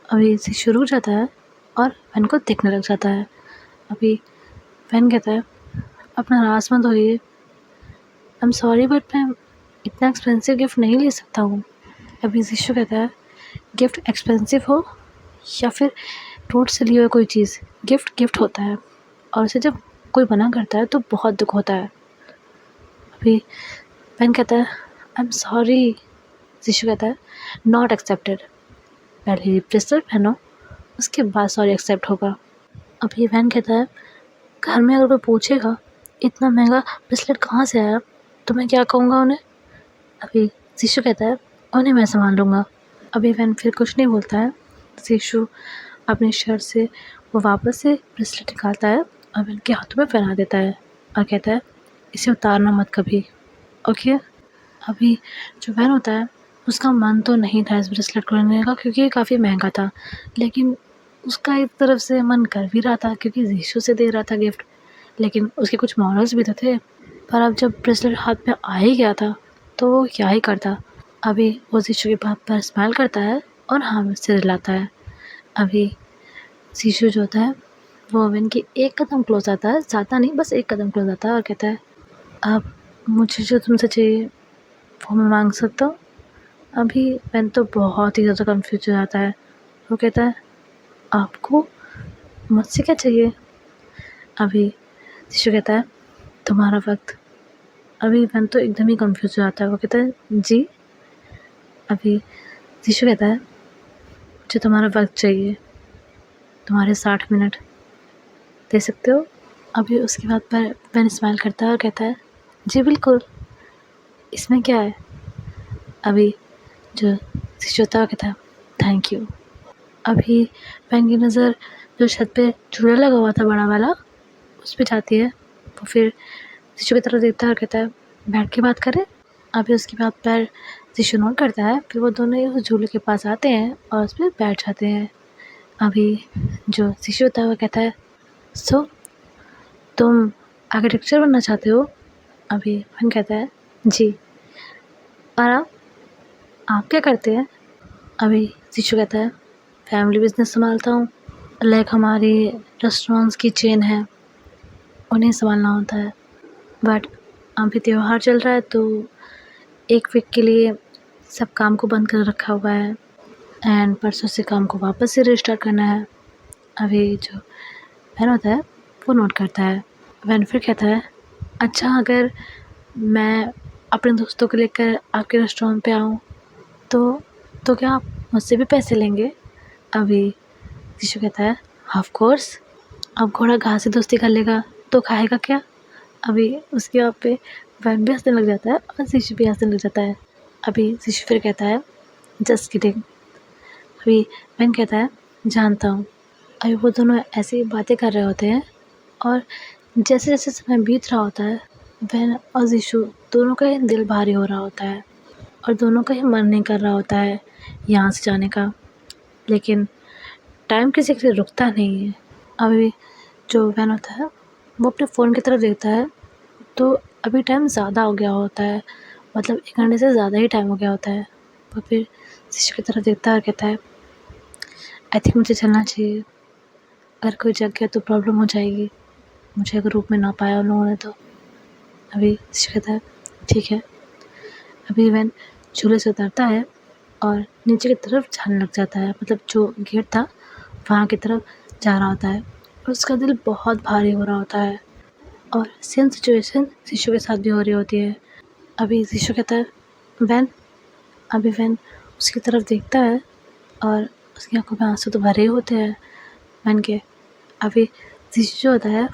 अभी जीशु रुक जाता है और फैन को देखने लग जाता है। अभी फैन कहता है, अपना राज मत होइए, आई एम सॉरी बट मैं इतना एक्सपेंसिव गिफ्ट नहीं ले सकता हूँ। अभी जीशु कहता है, गिफ्ट एक्सपेंसिव हो या फिर रोड से ली हुई कोई चीज़, गिफ्ट गिफ्ट होता है और उसे जब कोई मना करता है तो बहुत दुख होता है। अभी वैन कहता है आई एम सॉरी, जीशु कहता है नॉट एक्सेप्टेड, पहले ब्रेसलेट पहनो उसके बाद सॉरी एक्सेप्ट होगा। अभी वैन कहता है घर में अगर कोई पूछेगा इतना महंगा ब्रेसलेट कहाँ से आया तो मैं क्या कहूँगा उन्हें। अभी जीशु कहता है उन्हें मैं संभाल लूँगा। अभी वैन फिर कुछ नहीं बोलता है। जीशु अपने शर्ट से वो वापस से ब्रेसलेट निकालता है और वैन के हाथों में पहना देता है और कहता है इसे उतारना मत कभी, ओके। अभी जो वैन होता है उसका मन तो नहीं था इस ब्रेसलेट को लेने का क्योंकि ये काफ़ी महंगा था, लेकिन उसका एक तरफ से मन कर भी रहा था क्योंकि जीशु से दे रहा था गिफ्ट, लेकिन उसके कुछ मॉरल्स भी तो थे। पर अब जब ब्रेसलेट हाथ में आ ही गया था तो वो क्या ही करता। अभी वो जीशु के बात पर स्माइल करता है और हाँ में सिर हिलाता है। अभी जीशु जो होता है वो वैन की एक कदम क्लोज आता है, ज़्यादा नहीं बस एक कदम क्लोज आता है और कहता है अब मुझे जो तुमसे चाहिए वो मैं मांग सकता हूँ। अभी वैन तो बहुत ही ज़्यादा कंफ्यूज हो जाता है। वो कहता है आपको मुझसे क्या चाहिए। अभी जीशु कहता है तुम्हारा वक्त। अभी वैन तो एकदम ही कंफ्यूज हो जाता है। वो कहता है जी। अभी जीशु कहता है मुझे तुम्हारा वक्त चाहिए, तुम्हारे 60 मिनट दे सकते हो। अभी उसके बाद पर वैन स्माइल करता है और कहता है जी बिल्कुल, इसमें क्या है। अभी जो जीशु होता है वो कहता है थैंक यू। अभी वैन की नज़र जो छत पे झूला लगा हुआ था बड़ा वाला उस पे जाती है। वो फिर जीशु की तरफ देखता है और कहता है बैठ के बात करें। अभी उसके बाद पर जीशु नोट करता है, फिर वो दोनों ही उस झूले के पास आते हैं और उस पर बैठ जाते हैं। अभी जो जीशु होता है वो कहता है सो तुम आर्किटेक्चर बनना चाहते हो। अभी वैन कहता है जी, और आप क्या करते हैं। अभी जीशु कहता है फैमिली बिजनेस संभालता हूँ, लाइक हमारी रेस्टोरेंट्स की चेन है उन्हें संभालना होता है। बट अभी त्यौहार चल रहा है तो एक वीक के लिए सब काम को बंद कर रखा हुआ है एंड परसों से काम को वापस से रिस्टार्ट करना है। अभी जो वैन होता है वो नोट करता है। वैन फिर कहता है अच्छा अगर मैं अपने दोस्तों को लेकर आपके रेस्टोरेंट पे आऊँ तो क्या आप मुझसे भी पैसे लेंगे। अभी जीशु कहता है ऑफ कोर्स, अब घोड़ा घास से दोस्ती कर लेगा तो खाएगा क्या। अभी उसके वहाँ पे वैन भी हंसने लग जाता है और जीशु भी हंसने लग जाता है। अभी जीशु फिर कहता है जस्ट किडिंग। अभी वैन कहता है जानता हूँ। अभी वो दोनों ऐसी बातें कर रहे होते हैं और जैसे जैसे समय बीत रहा होता है वैन और जीशु दोनों का ही दिल भारी हो रहा होता है और दोनों का ही मन नहीं कर रहा होता है यहाँ से जाने का, लेकिन टाइम किसी के लिए रुकता नहीं है। अभी जो वैन होता है वो अपने फ़ोन की तरफ देखता है तो अभी टाइम ज़्यादा हो गया होता है, मतलब 1 घंटे से ज़्यादा ही टाइम हो गया होता है। वो फिर जीशु की तरफ देखता है और कहता है आई थिंक मुझे चलना चाहिए, अगर कोई जग गया तो प्रॉब्लम हो जाएगी, मुझे अगर रूप में ना पाया उन लोगों ने तो। अभी जीशु कहता है ठीक है। अभी वैन झूले से उतरता है और नीचे की तरफ जाने लग जाता है, मतलब जो गेट था वहाँ की तरफ जा रहा होता है और उसका दिल बहुत भारी हो रहा होता है और सेम सिचुएशन जीशु के साथ भी हो रही होती है। अभी जीशु कहता है वैन। अभी वैन उसकी तरफ देखता है और उसकी आंखों में आंसू तो भरे ही होते हैं वैन के। अभी जीशु जो होता है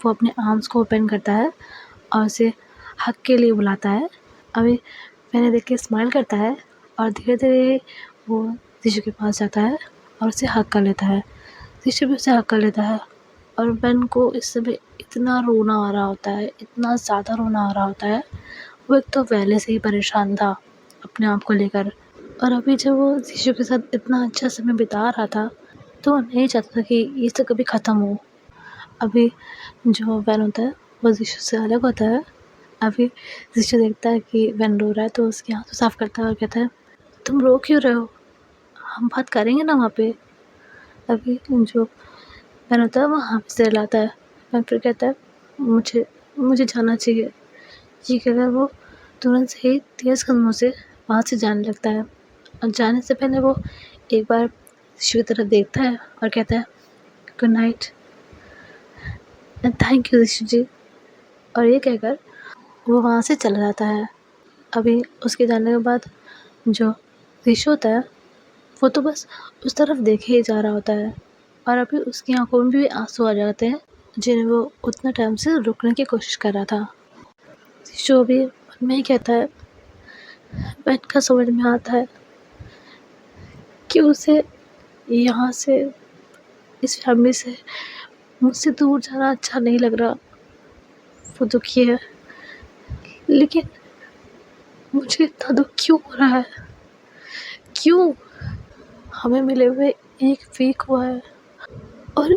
वो अपने आर्म्स को ओपन करता है और उसे हग के लिए बुलाता है। अभी मैंने देख के स्माइल करता है और धीरे धीरे वो जीशु के पास जाता है और उसे हग कर लेता है। जीशु भी उसे हग कर लेता है और वैन को इस समय इतना रोना आ रहा होता है, इतना ज़्यादा रोना आ रहा होता है। वो एक तो पहले से ही परेशान था अपने आप को लेकर और अभी जब वो जीशु के साथ इतना अच्छा समय बिता रहा था तो वो नहीं चाहता था कि ये सब कभी ख़त्म हो। अभी जो वैन होता है वो जीशु से अलग होता है। अभी जीशु देखता है कि वैन रो रहा है तो उसके आँसू साफ़ करता है और कहता है तुम रो क्यों रहे हो, हम बात करेंगे ना वहाँ पे। अभी जो वैन होता है वो हाँ पे सिर हिलाता है। वैन फिर कहता है मुझे मुझे जाना चाहिए। ये कहकर वो तुरंत से ही तेज़ कदमों से वहाँ से जाने लगता है। और जाने से पहले वो एक बार शिशु की तरफ देखता है और कहता है good night and thank you शिशु जी। और ये कहकर वो वहाँ से चला जाता है। अभी उसके जाने के बाद जो शिशु होता है वो तो बस उस तरफ देखे ही जा रहा होता है और अभी उसकी आंखों में भी आंसू आ जाते हैं जिन्हें वो उतना टाइम से रुकने की कोशिश कर रहा था। शिशु भी मन में ही कहता है बैन का समझ में आता है कि उसे यहाँ से इस फैमिली से मुझसे दूर जाना अच्छा नहीं लग रहा। वो दुखी है लेकिन मुझे इतना दुख क्यों हो रहा है, क्यों हमें मिले हुए एक वीक हुआ है और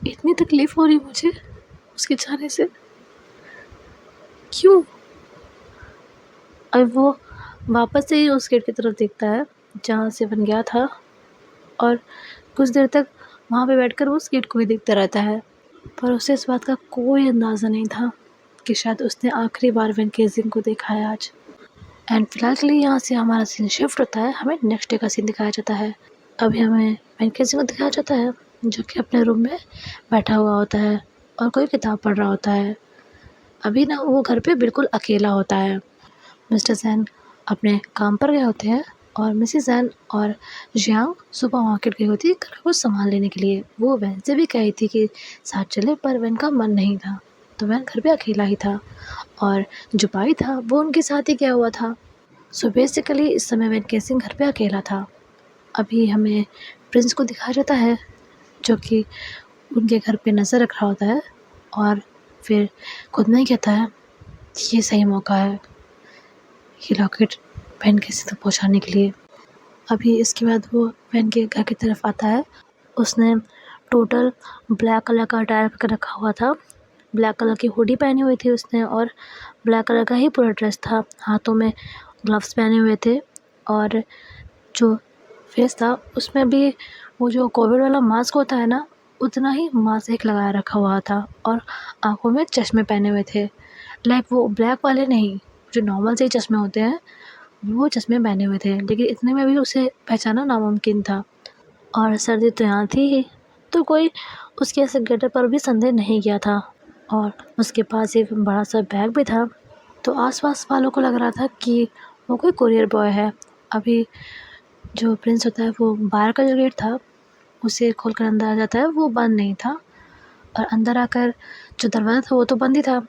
इतनी तकलीफ़ हो रही मुझे उसके जाने से, क्यों। अब वो वापस से ही उस गेट की तरफ देखता है जहाँ से बन गया था और कुछ देर तक वहाँ पे बैठकर वो उस गेट को ही देखता रहता है। पर उसे इस बात का कोई अंदाज़ा नहीं था कि शायद उसने आखिरी बार वैन केसिंग को देखा है आज। एंड फिलहाल के लिए यहाँ से हमारा सीन शिफ्ट होता है, हमें नेक्स्ट डे का सीन दिखाया जाता है। अभी हमें वैन केसिंग को दिखाया जाता है जो कि अपने रूम में बैठा हुआ होता है और कोई किताब पढ़ रहा होता है। अभी ना वो घर पे बिल्कुल अकेला होता है। मिस्टर जैन अपने काम पर गए होते हैं और मिसेस जैन और जियांग सुपर मार्केट गई होती है घर को संभाल लेने के लिए। वो वैन से भी कही थी कि साथ चले पर वैन का मन नहीं था तो वैन घर पे अकेला ही था और जो भाई था वो उनके साथ ही गया हुआ था। सो बेसिकली इस समय वैन केसिंग घर पे अकेला था। अभी हमें प्रिंस को दिखाया जाता है जो कि उनके घर पे नज़र रख रहा होता है और फिर खुद में ही कहता है ये सही मौका है ये लॉकेट वैन केसिंग तक पहुँचाने के लिए। अभी इसके बाद वो वैन के घर की तरफ आता है। उसने टोटल ब्लैक कलर का अटायर कर रखा हुआ था, ब्लैक कलर की हुडी पहनी हुई थी उसने और ब्लैक कलर का ही पूरा ड्रेस था, हाथों में ग्लव्स पहने हुए थे और जो फेस था उसमें भी वो जो कोविड वाला मास्क होता है ना उतना ही मास्क एक लगाया रखा हुआ था और आँखों में चश्मे पहने हुए थे। लाइक वो ब्लैक वाले नहीं, जो नॉर्मल से ही चश्मे होते हैं वो चश्मे पहने हुए थे, लेकिन इतने में भी उसे पहचाना नामुमकिन था। और सर्दी तो यहाँ थी ही तो कोई उसके ऐसे गेटअप पर भी संदेह नहीं किया था और उसके पास एक बड़ा सा बैग भी था तो आसपास वालों को लग रहा था कि वो कोई कुरियर बॉय है। अभी जो प्रिंस होता है वो बाहर का जो गेट था उसे खोलकर अंदर आ जाता है, वो बंद नहीं था और अंदर आकर जो दरवाज़ा था वो तो बंद ही था।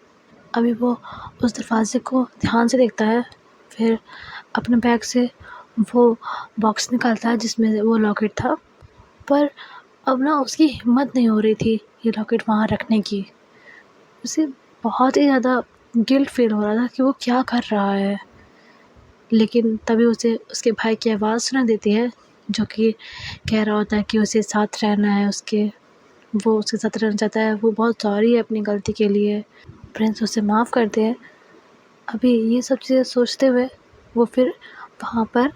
अभी वो उस दरवाजे को ध्यान से देखता है, फिर अपने बैग से वो बॉक्स निकालता है जिसमें वो लॉकेट था। पर अब ना उसकी हिम्मत नहीं हो रही थी ये लॉकेट वहाँ रखने की। उसे बहुत ही ज़्यादा गिल्ट फील हो रहा था कि वो क्या कर रहा है। लेकिन तभी उसे उसके भाई की आवाज़ सुनाई देती है जो कि कह रहा होता है कि उसे साथ रहना है उसके, वो उसके साथ रहना चाहता है, वो बहुत सॉरी है अपनी गलती के लिए, प्रिंस उसे माफ़ कर दे। अभी ये सब चीज़ें सोचते हुए वो फिर वहाँ पर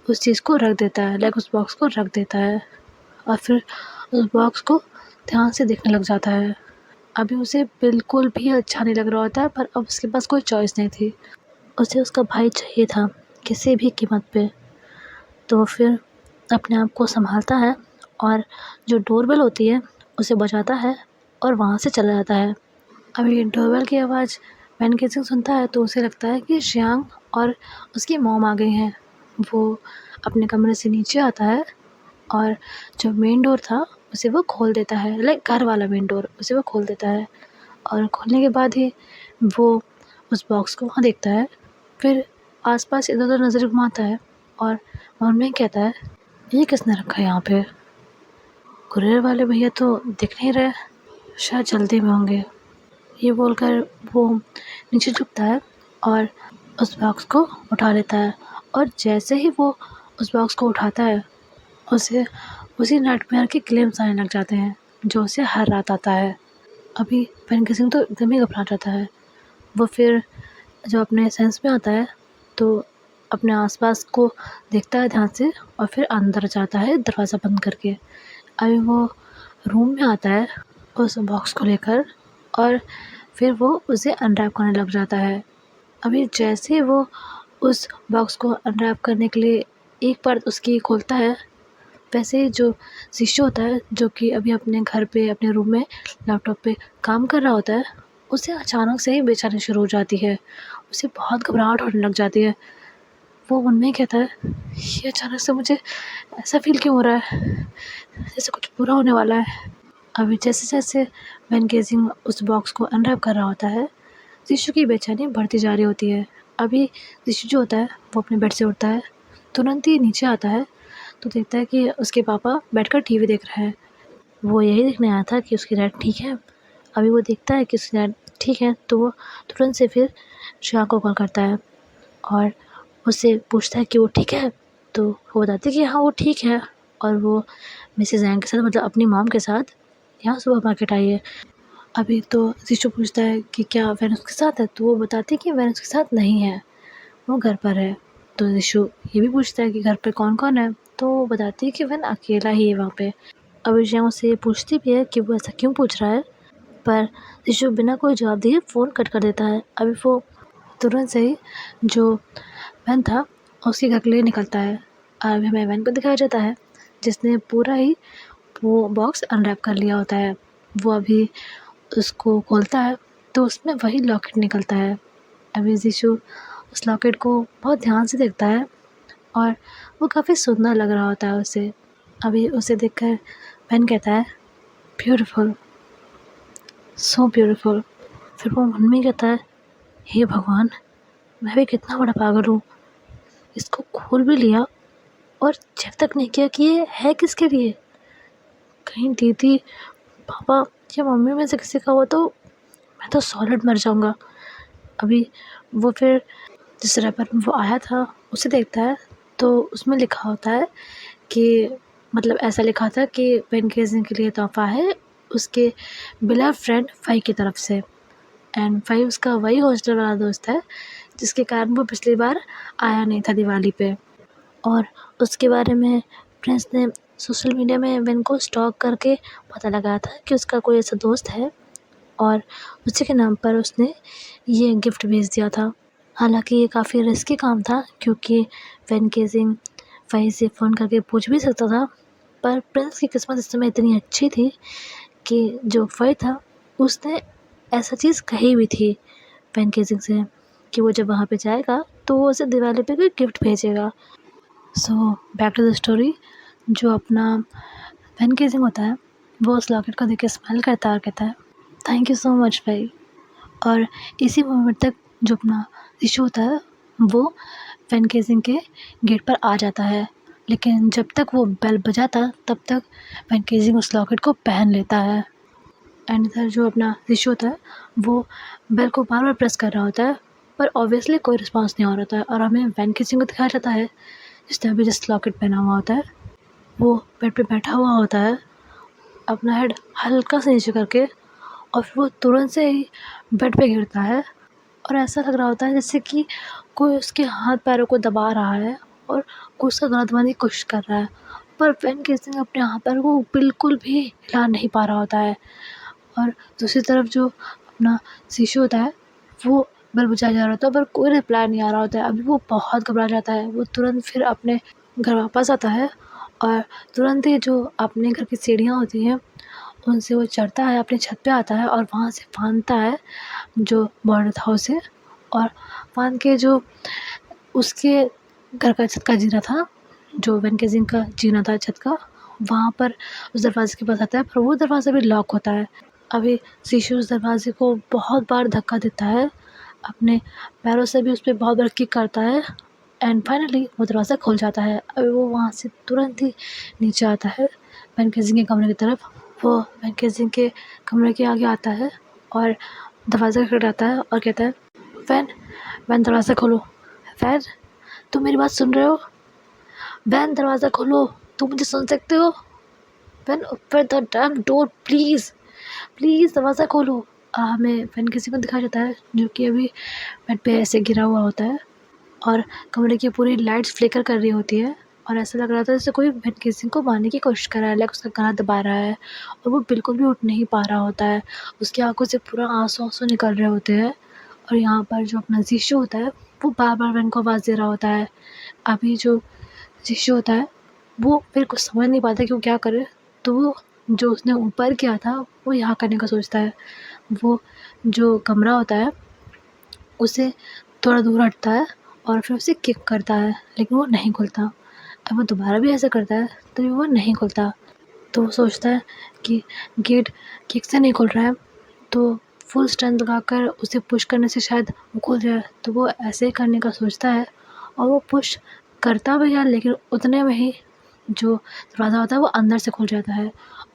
उस चीज़ को रख देता है, लाइक उस बॉक्स को रख देता है और फिर उस बॉक्स को ध्यान से देखने लग जाता है। अभी उसे बिल्कुल भी अच्छा नहीं लग रहा होता है पर अब उसके पास कोई चॉइस नहीं थी, उसे उसका भाई चाहिए था किसी भी कीमत पे। तो फिर अपने आप को संभालता है और जो डोरबेल होती है उसे बजाता है और वहाँ से चला जाता है। अभी डोरबेल की आवाज़ वैन केसिंग सुनता है तो उसे लगता है कि जियांग और उसकी मॉम आ गई हैं। वो अपने कमरे से नीचे आता है और जो मेन डोर था उसे वो खोल देता है, लाइक घर वाला मेन डोर उसे वो खोल देता है और खोलने के बाद ही वो उस बॉक्स को वहाँ देखता है। फिर आसपास इधर-उधर नज़र घुमाता है और मन में कहता है ये किसने रखा है यहाँ पे, कुरियर वाले भैया तो दिख नहीं रहे, शायद जल्दी में होंगे। ये बोलकर वो नीचे झुकता है और उस बॉक्स को उठा लेता है और जैसे ही वो उस बॉक्स को उठाता है उसे उसी नाइटमेयर के ग्लिम्स आने लग जाते हैं जो उसे हर रात आता है। अभी वैन केसिंग तो एकदम ही घबरा जाता है। वो फिर जब अपने सेंस में आता है तो अपने आसपास को देखता है ध्यान से और फिर अंदर जाता है दरवाज़ा बंद करके। अभी वो रूम में आता है उस बॉक्स को लेकर और फिर वो उसे अनरैप करने लग जाता है। अभी जैसे ही वो उस बॉक्स को अनरैप करने के लिए एक बार उसकी खोलता है। वैसे ही जो शिशु होता है, जो कि अभी अपने घर पे अपने रूम में लैपटॉप पे काम कर रहा होता है, उसे अचानक से ही बेचैनी शुरू हो जाती है। उसे बहुत घबराहट होने लग जाती है। वो मन में ही कहता है, ये अचानक से मुझे ऐसा फ़ील क्यों हो रहा है, जैसे कुछ बुरा होने वाला है। अभी जैसे-जैसे वैन गेजिंग उस बॉक्स को अनरैप कर रहा होता है, शिशु की बेचैनी बढ़ती जा रही होती है। अभी शिशु जो होता है, वो अपने बेड से उठता है, तुरंत ही नीचे आता है, तो देखता है कि उसके पापा बैठकर टीवी देख रहे हैं। वो यही देखने आया था कि उसकी डैड ठीक है। अभी वो देखता है कि उसकी डैड ठीक है, तो वो तुरंत से फिर श्रेया को कॉल करता है और उससे पूछता है कि वो ठीक है? तो वो बताती है कि हाँ, वो ठीक है और वो मिसेज़ जैंग के साथ, मतलब अपनी मॉम के साथ यहाँ सुपर मार्केट आई है। अभी तो जीशु पूछता है कि क्या वैन उसके साथ है? तो वो बताती है कि वैन उसके साथ नहीं है, वो घर पर है। तो जीशु ये भी पूछता है कि घर पे कौन-कौन है? तो वो बताती है कि वैन अकेला ही है वहाँ पे। अभी जैंग उससे ये पूछती भी है कि वो ऐसा क्यों पूछ रहा है? पर जीशु बिना कोई जवाब दिए फ़ोन कट कर देता है। अभी वो तुरंत से ही जो वैन था उसके घर के लिए निकलता है। अभी हमें वैन को दिखाया जाता है, जिसने पूरा ही वो बॉक्स अनरैप कर लिया होता है। वो अभी उसको खोलता है, तो उसमें वही लॉकेट निकलता है। अभी जीशु उस लॉकेट को बहुत ध्यान से देखता है और वो काफ़ी सुंदर लग रहा होता है उसे। अभी उसे देखकर वैन कहता है, ब्यूटीफुल, सो ब्यूटीफुल। फिर वो मन में कहता है, हे भगवान, मैं भी कितना बड़ा पागल हूँ, इसको खोल भी लिया और चेक तक नहीं किया कि ये है किसके लिए। कहीं दीदी, पापा या मम्मी में से किसी का हुआ तो मैं तो सॉलिड मर जाऊँगा। अभी वो फिर जिस रैपर में वो आया था उसे देखता है, तो उसमें लिखा होता है कि, मतलब ऐसा लिखा था कि पेन केसिंग के लिए तोहफ़ा है उसके बिलव्ड फ्रेंड फ़ाई की तरफ से। एंड फ़ाई उसका वही हॉस्टल वाला दोस्त है जिसके कारण वो पिछली बार आया नहीं था दिवाली पे। और उसके बारे में प्रिंस ने सोशल मीडिया में वेन को स्टॉक करके पता लगाया था कि उसका कोई ऐसा दोस्त है और उसी के नाम पर उसने ये गिफ्ट भेज दिया था। हालांकि ये काफ़ी रिस्की काम था, क्योंकि वैन केजिंग फ़ाई से फ़ोन करके पूछ भी सकता था, पर प्रिंस की किस्मत इस समय इतनी अच्छी थी कि जो फ़ाई था उसने ऐसा चीज़ कही भी थी वैन केजिंग से कि वो जब वहाँ पे जाएगा तो वो उसे दिवाली पे कोई गिफ्ट भेजेगा। So back to the story. जो अपना वैन केजिंग होता है, वो उस लॉकेट को देख के स्माइल करता है और कहता है, थैंक यू सो मच भाई। और इसी मोमेंट तक जो अपना इशू होता है वो वैन केजिंग के गेट पर आ जाता है, लेकिन जब तक वो बेल बजाता तब तक वैन केजिंग उस लॉकेट को पहन लेता है। एंड इधर जो अपना इशू होता है वो बेल को बार बार प्रेस कर रहा होता है, पर ऑब्वियसली कोई रिस्पॉन्स नहीं हो रहा होता है। और हमें वैन केजिंग को दिखाया जाता है जिसने अभी जस्ट लॉकेट पहना हुआ होता है, वो बेड पे बैठा हुआ होता है, अपना हेड हल्का सा नीचे करके, और फिर वो तुरंत से ही बेड पे गिरता है और ऐसा लग रहा होता है जैसे कि कोई उसके हाथ पैरों को दबा रहा है और कोई उसका गला दबाने की कोशिश कर रहा है, पर वैन केसिंग अपने हाथ पैरों को बिल्कुल भी हिला नहीं पा रहा होता है। और दूसरी तरफ जो अपना शिशु होता है वो बेल बजाया जा रहा होता है, पर कोई रिप्लाई नहीं आ रहा होता है। अभी वो बहुत घबरा जाता है, वो तुरंत फिर अपने घर वापस आता है और तुरंत ही जो अपने घर की सीढ़ियाँ होती हैं उनसे वो चढ़ता है, अपनी छत पे आता है और वहाँ से फांदता है जो बॉर्डर था उसे, और फांद के जो उसके घर का छत का जीना था, जो वैन केजिंग का जीना था छत का, वहाँ पर उस दरवाज़े के पास आता है, पर वो दरवाज़ा भी लॉक होता है। अभी शिशु उस दरवाज़े को बहुत बार धक्का देता है, अपने पैरों से भी उस पे बहुत बार किक करता है एंड फाइनली वो दरवाज़ा खुल जाता है। अभी वो वहाँ से तुरंत ही नीचे आता है वैन केजिंग के कमरे की तरफ। वो वैन केजिंग के कमरे के आगे आता है और दरवाज़ा खटखटाता है और कहता है, वैन, वैन दरवाज़ा खोलो। वैन, तुम मेरी बात सुन रहे हो? वैन दरवाज़ा खोलो, तुम मुझे सुन सकते हो? Van open the damn door please, please दरवाज़ा खोलो। हमें वैन केजिंग को दिखाया जाता है जो कि अभी बेड पे ऐसे गिरा हुआ होता है और कमरे की पूरी लाइट्स फ्लिकर कर रही होती है, और ऐसा लग रहा था जैसे कोई वैन केजिंग को मारने की कोशिश कर रहा है, लाइक उसका गला दबा रहा है और वो बिल्कुल भी उठ नहीं पा रहा होता है। उसकी आँखों से पूरा आँसू-आँसू निकल रहे होते हैं और यहाँ पर जो अपना जीशु होता है वो बार-बार वैन को आवाज़ दे रहा होता है। अभी जो शिशु होता है वो फिर कुछ समझ नहीं पाता कि वो क्या करे, तो वो जो उसने ऊपर किया था वो यहाँ करने का सोचता है। वो जो कमरा होता है उसे थोड़ा दूर हटता है और फिर उसे किक करता है, लेकिन वो नहीं खुलता। अब वो दोबारा भी ऐसा करता है तो भी वो नहीं खुलता। तो वो सोचता है कि गेट किक से नहीं खुल रहा है, तो फुल स्ट्रेंथ लगाकर उसे पुश करने से शायद वो खुल जाए। तो वो ऐसे ही करने का सोचता है और वो पुश करता भी है, लेकिन उतने में ही जो दरवाज़ा होता है वो अंदर से खुल जाता है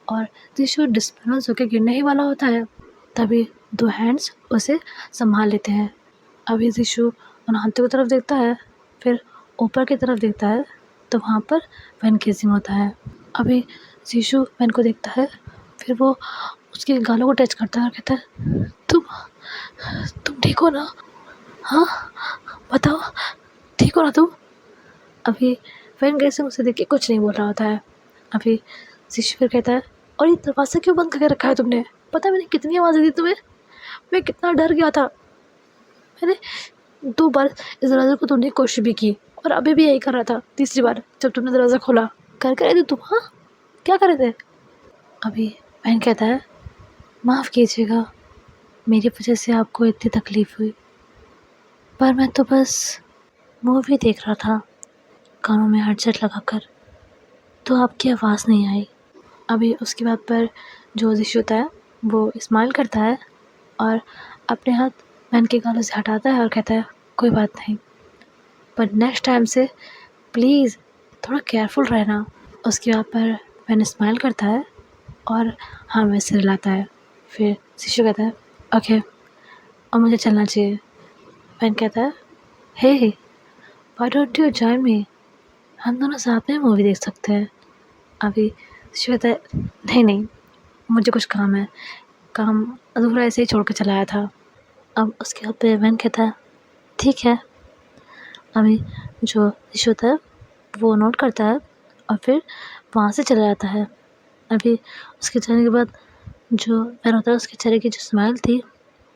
और टिश्यू डिस्बैलेंस होकर गिरने ही वाला होता है। तभी 2 हैंड्स उसे संभाल लेते हैं। अभी टिश्यू उन हाथों की तरफ देखता है, फिर ऊपर की तरफ देखता है, तो वहाँ पर वैन हेल्सिंग होता है। अभी टिश्यू वैन को देखता है, फिर वो उसके गालों को टच करता है और कहता है, तुम ठीक हो ना? हाँ, बताओ, ठीक हो ना तुम? अभी वैन हेल्सिंग उसे देख के कुछ नहीं बोल रहा होता है। अभी टिश्यू फिर कहता है, और ये दरवाज़ा क्यों बंद करके रखा है तुमने? पता है मैंने कितनी आवाज़ें दी तुम्हें? मैं कितना डर गया था। मैंने 2 बार इस दरवाज़े को तोड़ने की कोशिश भी की और अभी भी यही कर रहा था। तीसरी बार जब तुमने दरवाज़ा खोला, कर रहे थे तुम? हाँ, क्या कर रहे थे? अभी वैन कहता है, माफ़ कीजिएगा, मेरी वजह से आपको इतनी तकलीफ़ हुई, पर मैं तो बस मूवी देख रहा था कानों में हेडसेट लगाकर, तो आपकी आवाज़ नहीं आई। अभी उसके बाद पर जो टिश्यू होता है वो स्माइल करता है और अपने हाथ वैन के गालों से हटाता है और कहता है, कोई बात नहीं, पर नेक्स्ट टाइम से प्लीज़ थोड़ा केयरफुल रहना। उसके बाद पर वैन स्माइल करता है और हाँ में सिर हिलाता है। फिर टिश्यू कहता है, ओके, और मुझे चलना चाहिए। वैन कहता है, hey why don't you join me? हम दोनों साथ में मूवी देख सकते हैं। अभी टिश्यू कहता है, नहीं, मुझे कुछ काम है, काम अधूरा ऐसे ही छोड़ के चला आया था। अब उसके बाद पे वैन कहता है, ठीक है। अभी जो टिश्यू होता है वो नोट करता है और फिर वहाँ से चला जाता है। अभी उसके जाने के बाद जो वैन होता है उसके चेहरे की जो स्माइल थी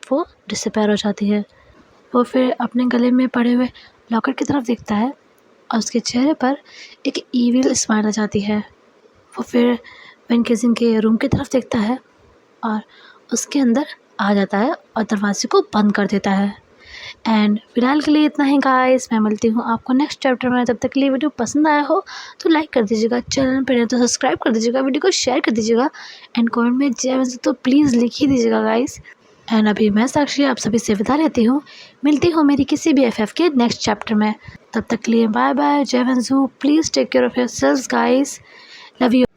वो डिसअपीयर हो जाती है। वो फिर अपने गले में पड़े हुए लॉकेट की तरफ देखता है और उसके चेहरे पर एक ईविल स्माइल आ जाती है। वो फिर वैन हेल्सिंग के रूम की तरफ देखता है और उसके अंदर आ जाता है और दरवाजे को बंद कर देता है। एंड फिलहाल के लिए इतना ही गाइस, मैं मिलती हूँ आपको नेक्स्ट चैप्टर में। तब तक के लिए वीडियो पसंद आया हो तो लाइक कर दीजिएगा, चैनल पर नहीं तो सब्सक्राइब कर दीजिएगा, वीडियो को शेयर कर दीजिएगा एंड कमेंट में जय वैसे तो प्लीज़ लिख ही दीजिएगा गाइस। एंड अभी मैं साक्षी आप सभी से विदा लेती हूँ, मिलती हूँ मेरी किसी भी FF के नेक्स्ट चैप्टर में। तब तक के लिए बाय बाय, जय वंजू, please take care of yourselves guys, love you.